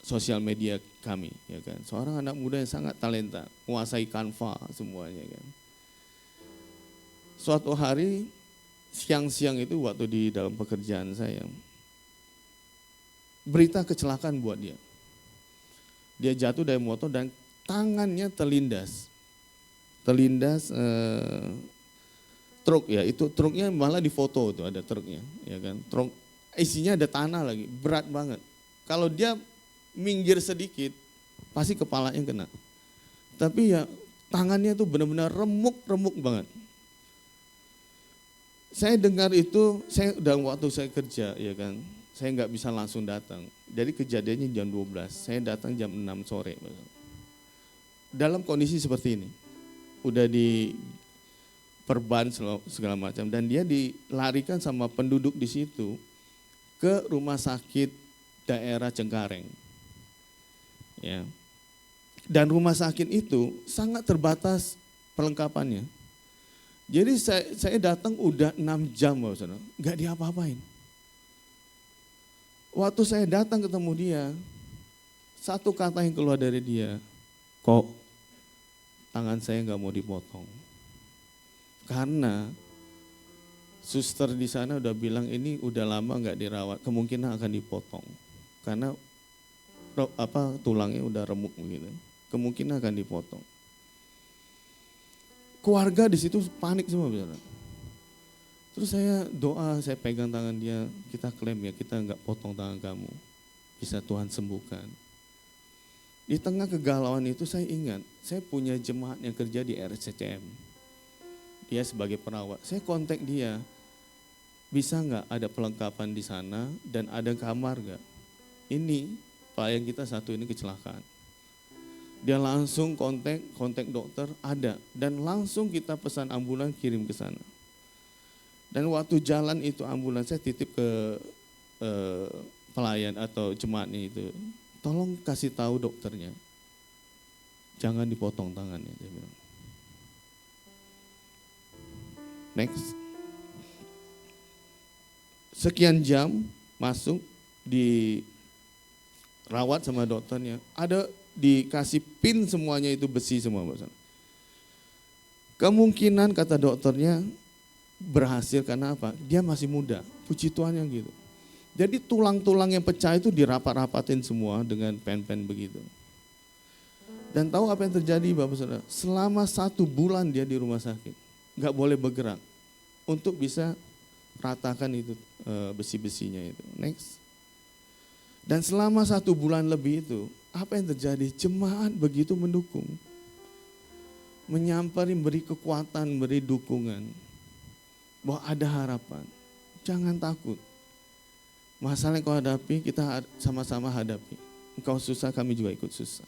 sosial media kami, ya kan. Seorang anak muda yang sangat talenta, menguasai Canva semuanya kan. Suatu hari siang-siang itu waktu di dalam pekerjaan saya, berita kecelakaan buat dia. Dia jatuh dari motor dan tangannya terlindas truk ya, itu truknya malah difoto tuh, ada truknya, ya kan. Truk isinya ada tanah lagi, berat banget. Kalau dia minggir sedikit, pasti kepalanya kena. Tapi ya tangannya tuh benar-benar remuk banget. Saya dengar itu, saya udah waktu saya kerja ya kan, saya nggak bisa langsung datang. Jadi kejadiannya jam 12, saya datang jam 6 sore. Dalam kondisi seperti ini, udah di perban segala macam, dan dia dilarikan sama penduduk di situ ke rumah sakit daerah Cengkareng. Ya. Dan rumah sakit itu sangat terbatas perlengkapannya. Jadi saya datang udah 6 jam, nggak diapa-apain. Waktu saya datang ketemu dia, satu kata yang keluar dari dia, kok tangan saya nggak mau dipotong. Karena suster di sana udah bilang ini udah lama nggak dirawat, kemungkinan akan dipotong. Karena tulangnya udah remuk gitu, kemungkinan akan dipotong. Keluarga di situ panik semua, saudara. Terus saya doa, saya pegang tangan dia, kita klaim ya, kita nggak potong tangan kamu, bisa Tuhan sembuhkan. Di tengah kegalauan itu saya ingat, saya punya jemaat yang kerja di RCCM. Dia sebagai perawat, saya kontak dia, bisa nggak ada perlengkapan di sana dan ada kamar nggak? Ini pelayan kita satu ini kecelakaan. Dia langsung kontak dokter, ada, dan langsung kita pesan ambulan kirim ke sana. Dan waktu jalan itu ambulans saya titip ke pelayan atau jemaatnya itu, tolong kasih tahu dokternya, jangan dipotong tangannya. Dia bilang. Next. Sekian jam masuk dirawat sama dokternya, ada dikasih pin semuanya itu besi semua. Kemungkinan kata dokternya berhasil karena apa? Dia masih muda, puji Tuhan yang gitu. Jadi tulang-tulang yang pecah itu dirapat-rapatin semua dengan pen-pen begitu. Dan tahu apa yang terjadi Bapak Saudara? Selama 1 bulan dia di rumah sakit, nggak boleh bergerak untuk bisa ratakan itu besi-besinya itu. Next. Dan selama 1 bulan lebih itu, apa yang terjadi? Jemaat begitu mendukung, menyampaikan, beri kekuatan, beri dukungan. Bahwa ada harapan, jangan takut. Masalah yang kau hadapi, kita sama-sama hadapi. Engkau susah, kami juga ikut susah.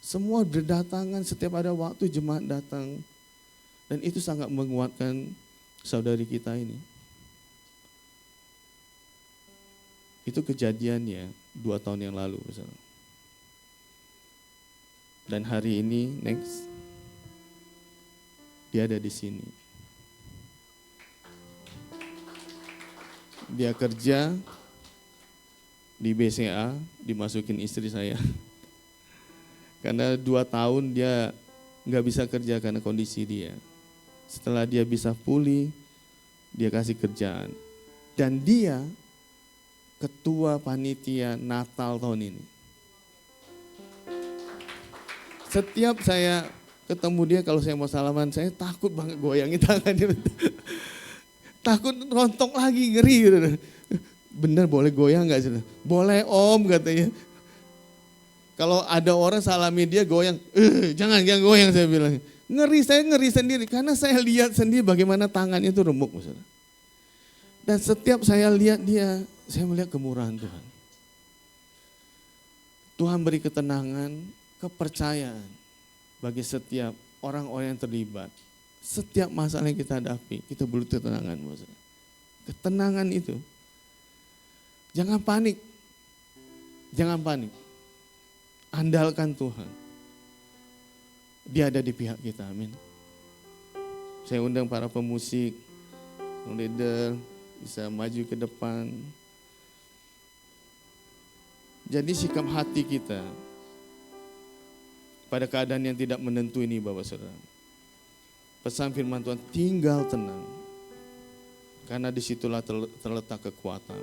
Semua berdatangan, setiap ada waktu jemaat datang. Dan itu sangat menguatkan saudari kita ini. Itu kejadiannya 2 tahun yang lalu. Misalnya. Dan hari ini, next, dia ada di sini. Dia kerja di BCA, dimasukin istri saya. Karena 2 tahun dia nggak bisa kerja karena kondisi dia. Setelah dia bisa pulih, dia kasih kerjaan. Dan dia ketua panitia Natal tahun ini. Setiap saya ketemu dia, kalau saya mau salaman, saya takut banget goyangin tangannya. Takut rontok lagi, ngeri gitu. Bener boleh goyang gak sih? Boleh om katanya. Kalau ada orang salami dia goyang, jangan goyang saya bilang. Saya ngeri sendiri karena saya lihat sendiri bagaimana tangannya itu remuk. Saudara. Dan setiap saya lihat dia, saya melihat kemurahan Tuhan. Tuhan beri ketenangan, kepercayaan bagi setiap orang-orang yang terlibat. Setiap masalah yang kita hadapi, kita butuh ketenangan. Ketenangan itu. Jangan panik. Jangan panik. Andalkan Tuhan. Dia ada di pihak kita, amin. Saya undang para pemusik, leader, bisa maju ke depan. Jadi sikap hati kita pada keadaan yang tidak menentu ini Bapak Saudara. Pesan firman Tuhan, tinggal tenang. Karena disitulah terletak kekuatan.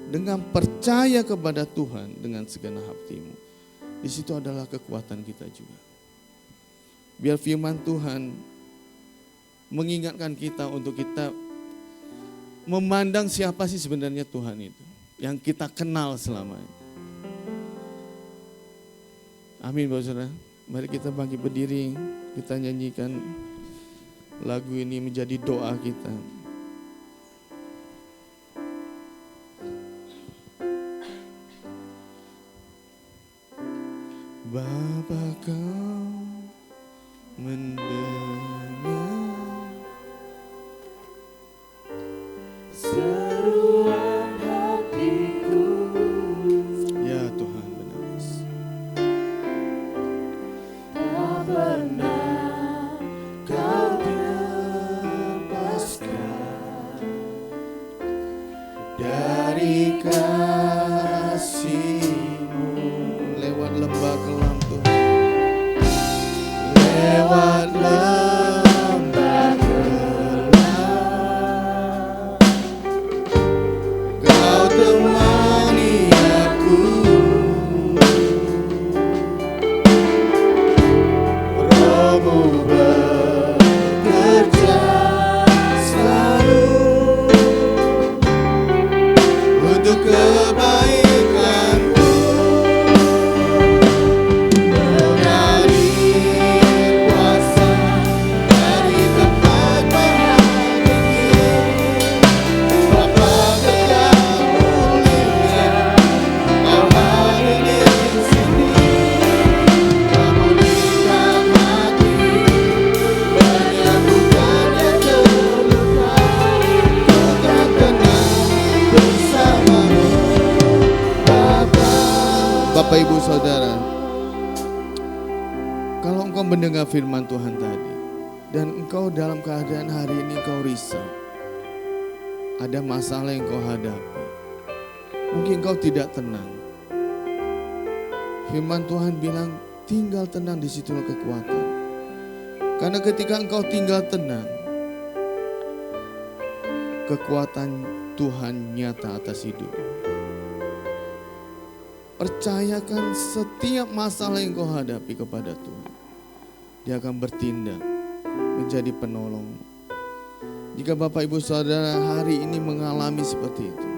Dengan percaya kepada Tuhan dengan segenap hatimu. Di situ adalah kekuatan kita juga. Biar firman Tuhan mengingatkan kita untuk kita memandang siapa sih sebenarnya Tuhan itu. Yang kita kenal selama ini. Amin Bapak Saudara. Mari kita bangkit berdiri, kita nyanyikan lagu ini menjadi doa kita. Bapa kau mendengar seruan hatiku. Ya Tuhan benar. Tak pernah kau lepaskan dari kasih. lewat lembah gelap, Kau temani aku. Rohmu bekerja selalu untuk kebaikanku. Mengalir kuasa dari tempat maha tinggi, Bapa kekal mulia, Kau hadir di sini. Memulihkan hati, menyembuhkan yang terluka, Ku kan tenang bersamamu, Bapa. Bapak Ibu Saudara, kalau engkau mendengar firman Tuhan tadi dan engkau dalam keadaan hari ini engkau risau, ada masalah yang engkau hadapi, mungkin engkau tidak tenang. Firman Tuhan bilang, tinggal tenang, di situlah kekuatan. Karena ketika engkau tinggal tenang, kekuatan Tuhan nyata atas hidup. Percayakan setiap masalah yang kau hadapi kepada Tuhan. Dia akan bertindak menjadi penolong. Jika Bapak Ibu Saudara hari ini mengalami seperti itu,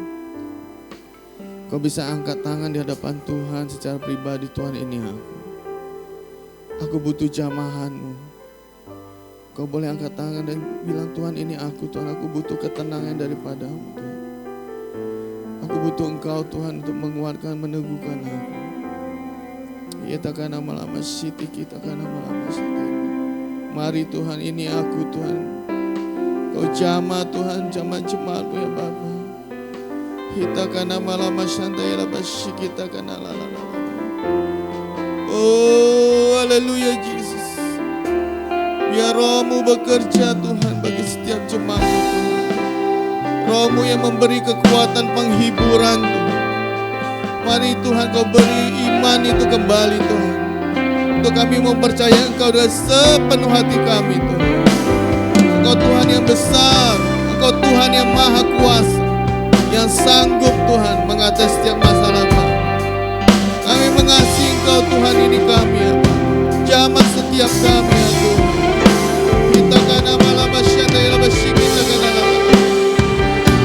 kau bisa angkat tangan di hadapan Tuhan secara pribadi. Tuhan, ini aku butuh jamahanmu. Kau boleh angkat tangan dan bilang, Tuhan, ini aku. Tuhan, aku butuh ketenangan daripadamu, Tuhan. Aku butuh Engkau, Tuhan, untuk menguatkan, meneguhkan aku. Kita kan lama-lama siti, kita kan lama-lama siti. Mari Tuhan, ini aku, Tuhan. Kau jamah, Tuhan, jamah jemaatmu ya Bapa. Kita kan lama-lama santai, labasyi kita kan lalala. Oh, haleluya Yesus. Biar Rohmu bekerja, Tuhan, bagi setiap jemaatmu, Tuhan. Rohmu yang memberi kekuatan penghiburan, Tuhan. Mari Tuhan, Kau beri iman itu kembali, Tuhan. Untuk kami mempercayai Engkau dengan sepenuh hati kami, Tuhan. Engkau Tuhan yang besar, Engkau Tuhan yang maha kuasa, yang sanggup, Tuhan, mengatasi setiap masalah kami. Kami mengasihi Engkau, Tuhan, ini kami, ya Pak. Jamah setiap kami, ya Tuhan. Kita karena malam masyarakat bersih, kita karena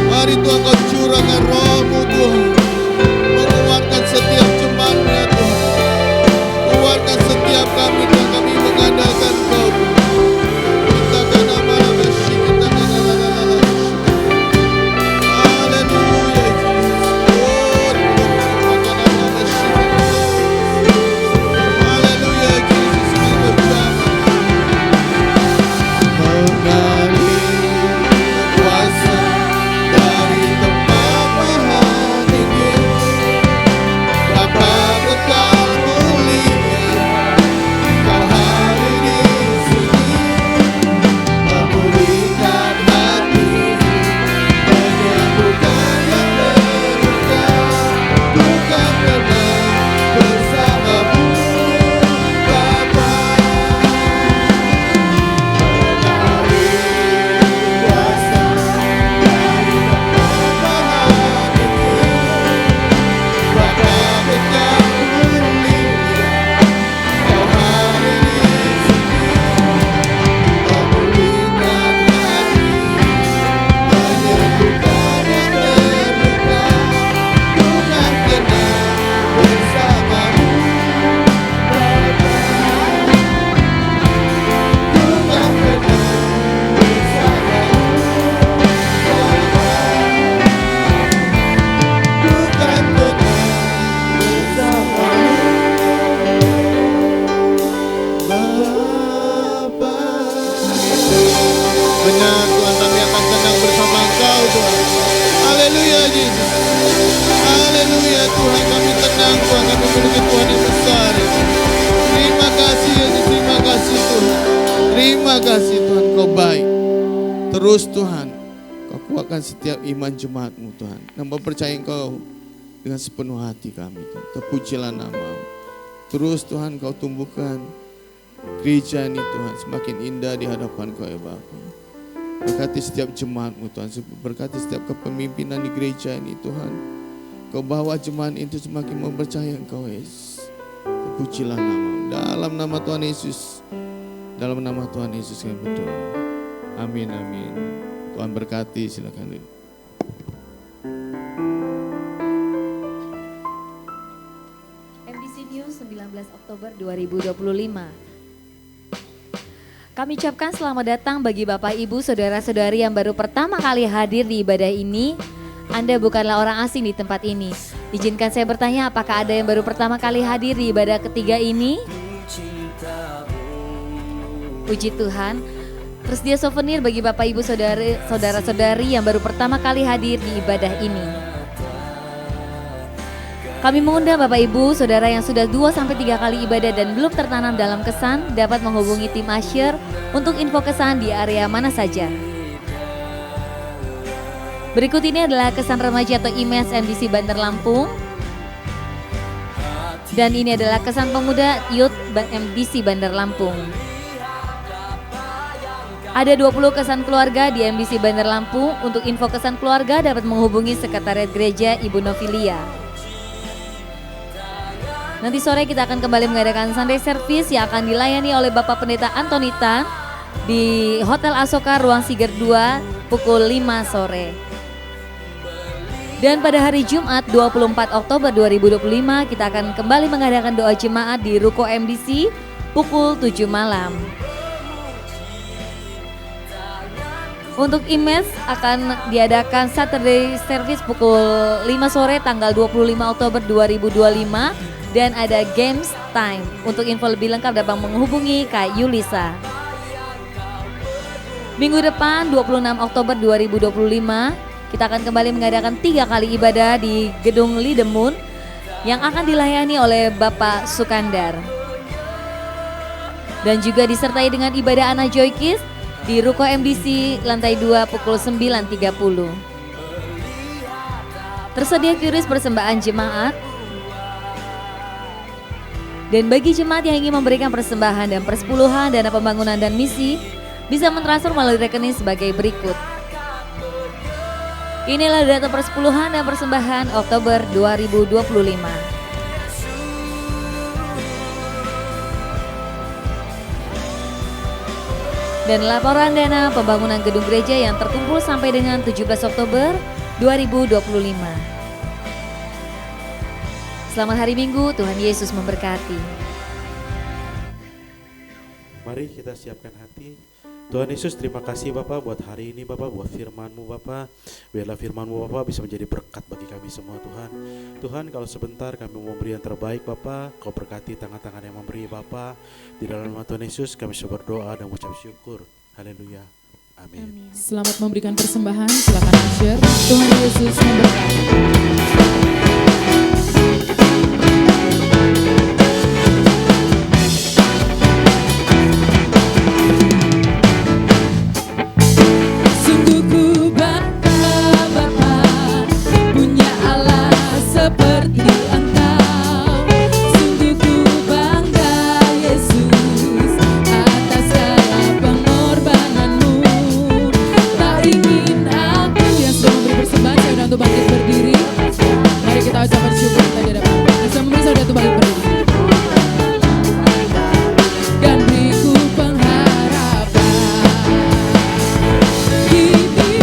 mari Tuhan, Kau curahkan Rohmu, Tuhan, menguatkan setiap jemaat-Mu, ya Tuhan. Kuatkan setiap kami, Tuhan, kami mengandalkan Kau, Tuhan. Kita karena malam bersih, kita karena haleluya Jesus. Haleluya Jesus, kami berjamaah. Mengalir kuasa dari tempat maha tinggi, Bapa kekal mulia, Kau hadir di sini. Memulihkan hati, menyembuhkan yang terluka, Ku kan tenang bersamamu, Bapa. Kuasa dari tempat maha tinggi, Bapa kekal mulia, Kau hadir di sini. Memulihkan hati, menyembuhkan yang terluka, Ku kan tenang bersamamu, Bapa. Ku kan tenang bersamamu, Bapa. Ku kan tenang bersamamu, Bapa. Benar Tuhan, kami akan tenang bersama Engkau, Tuhan. Haleluya Yesus. Haleluya Tuhan, kami tenang, Tuhan, kami memiliki Tuhan yang besar. Terima kasih Yesus, terima kasih Tuhan. Terima kasih Tuhan, Kau baik. Terus Tuhan, Kau kuatkan setiap iman jemaat-Mu, Tuhan, dan mempercayai Engkau dengan sepenuh hati kami, Tuhan. Terpujilah nama-Mu. Terus Tuhan, Kau tumbuhkan gereja ini Tuhan semakin indah di hadapan Kau ya Bapa. Berkati setiap jemaat-Mu Tuhan, berkati setiap kepemimpinan di gereja ini Tuhan. Kau bawa jemaat itu semakin mempercayai Engkau Yesus. Terpujilah nama-Mu. Dalam nama Tuhan Yesus, dalam nama Tuhan Yesus kami berdoa. Amin, amin. Tuhan berkati, silakan duduk. MDC News 19 Oktober 2025. Kami ucapkan selamat datang bagi Bapak Ibu Saudara-saudari yang baru pertama kali hadir di ibadah ini. Anda bukanlah orang asing di tempat ini. Izinkan saya bertanya, apakah ada yang baru pertama kali hadir di ibadah ketiga ini? Puji Tuhan. Tersedia souvenir bagi Bapak Ibu Saudara-saudari yang baru pertama kali hadir di ibadah ini. Kami mengundang Bapak Ibu Saudara yang sudah 2-3 kali ibadah dan belum tertanam dalam kesan dapat menghubungi tim Usher untuk info kesan di area mana saja. Berikut ini adalah kesan remaja atau IMES MDC Bandar Lampung. Dan ini adalah kesan pemuda Youth MDC Bandar Lampung. Ada 20 kesan keluarga di MDC Bandar Lampung. Untuk info kesan keluarga dapat menghubungi Sekretariat Gereja Ibu Novilia. Nanti sore kita akan kembali mengadakan Sunday Service yang akan dilayani oleh Bapak Pendeta Antonitan di Hotel Asoka Ruang Siger 2 pukul 5 sore. Dan pada hari Jumat 24 Oktober 2025 kita akan kembali mengadakan doa jemaat di Ruko MDC pukul 7 malam. Untuk IMES akan diadakan Saturday Service pukul 5 sore tanggal 25 Oktober 2025 dan ada Games Time. Untuk info lebih lengkap dapat menghubungi Kak Yulisa. Minggu depan 26 Oktober 2025 kita akan kembali mengadakan 3 kali ibadah di Gedung Lidemun yang akan dilayani oleh Bapak Sukandar. Dan juga disertai dengan ibadah Ana Joykis di Ruko MDC lantai 2 pukul 9.30. Tersedia QRIS persembahan jemaat. Dan bagi jemaat yang ingin memberikan persembahan dan persepuluhan dana pembangunan dan misi, bisa mentransfer melalui rekening sebagai berikut. Inilah data persepuluhan dan persembahan Oktober 2025. Dan laporan dana pembangunan gedung gereja yang terkumpul sampai dengan 17 Oktober 2025. Selamat hari Minggu, Tuhan Yesus memberkati. Mari kita siapkan hati. Tuhan Yesus, terima kasih Bapak buat hari ini Bapak, buat firman-Mu Bapak. Biarlah firman-Mu Bapak bisa menjadi berkat bagi kami semua Tuhan. Tuhan, kalau sebentar kami mau memberi yang terbaik Bapak, Kau berkati tangan-tangan yang memberi Bapak. Di dalam nama Tuhan Yesus kami berdoa dan mengucap syukur. Haleluya. Amin. Selamat memberikan persembahan, silakan Usher. Tuhan Yesus memberkati. Sungguh ku bangga Bapa punya Allah seperti Engkau. Sungguh ku bangga Yesus atas segala pengorbananmu. Tak ingin aku yang sudah memberi persembahan, saya undang untuk bangkit berdiri. Mari kita ucapkan syukur kita di hadapan. Yang sudah memberi, saya undang untuk bangkit berdiri. Dan beriku pengharapan. Kini ku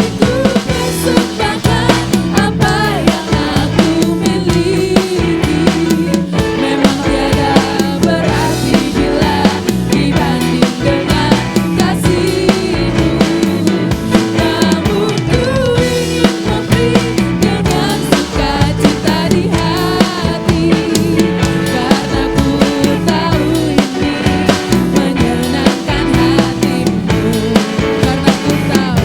persembahkan apa yang aku miliki. Memang tiada berarti bila dibanding dengan kasih-Mu. Namun ku ingin memberi dengan sukacita di hati. Karena ku tahu ini menyenangkan hati-Mu. Karena ku tahu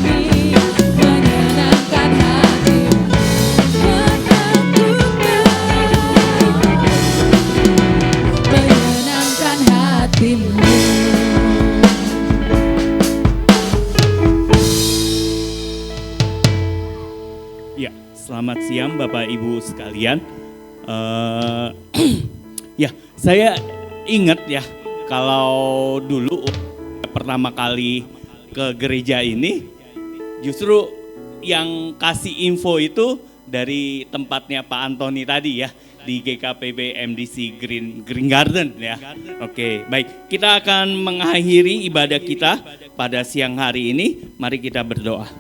ini menyenangkan hati-Mu. Menyenangkan hati-Mu. Ya, selamat siang Bapak Ibu sekalian. Ya, Saya ingat ya, kalau dulu pertama kali ke gereja ini, justru yang kasih info itu dari tempatnya Pak Antoni tadi ya, di GKPB MDC Green Garden ya. Oke, baik. Kita akan mengakhiri ibadah kita pada siang hari ini. Mari kita berdoa.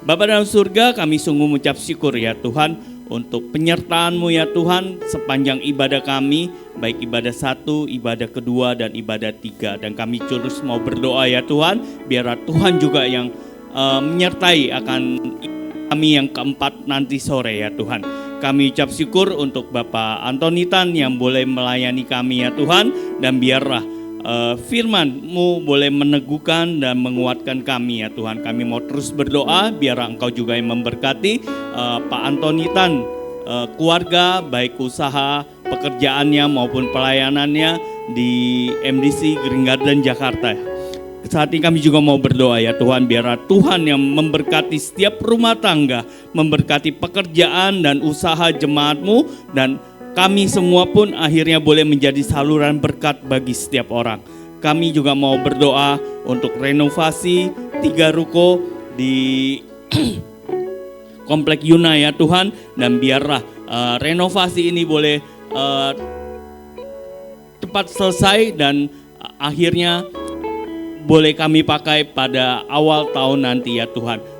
Bapa dalam surga, kami sungguh mengucap syukur ya Tuhan untuk penyertaan-Mu ya Tuhan sepanjang ibadah kami, baik ibadah 1, ibadah kedua, dan ibadah 3. Dan kami terus mau berdoa ya Tuhan, biar Tuhan juga yang menyertai akan kami yang keempat nanti sore ya Tuhan. Kami ucap syukur untuk Bapak Antonitan yang boleh melayani kami ya Tuhan, dan biarlah firman-Mu boleh meneguhkan dan menguatkan kami ya Tuhan. Kami mau terus berdoa biar Engkau juga yang memberkati Pak Antonitan, keluarga, baik usaha, pekerjaannya maupun pelayanannya di MDC Green Garden Jakarta. Saat ini kami juga mau berdoa ya Tuhan, biar Tuhan yang memberkati setiap rumah tangga, memberkati pekerjaan dan usaha jemaat-Mu, dan kami semua pun akhirnya boleh menjadi saluran berkat bagi setiap orang. Kami juga mau berdoa untuk renovasi 3 ruko di Komplek Yuna ya Tuhan, dan biarlah renovasi ini boleh cepat selesai dan akhirnya boleh kami pakai pada awal tahun nanti ya Tuhan.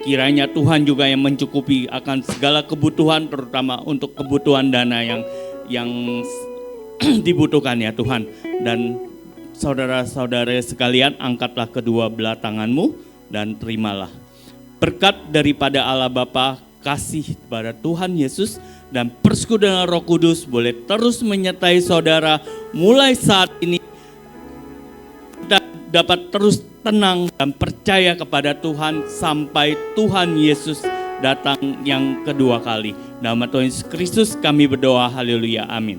Kiranya Tuhan juga yang mencukupi akan segala kebutuhan, terutama untuk kebutuhan dana yang dibutuhkan ya Tuhan. Dan saudara-saudara sekalian, angkatlah kedua belah tanganmu dan terimalah berkat daripada Allah Bapa, kasih pada Tuhan Yesus, dan persekutuan Roh Kudus boleh terus menyertai saudara mulai saat ini. Kita dapat terus tenang dan percaya kepada Tuhan sampai Tuhan Yesus datang yang kedua kali. Nama Tuhan Yesus Kristus kami berdoa, haleluya, amin.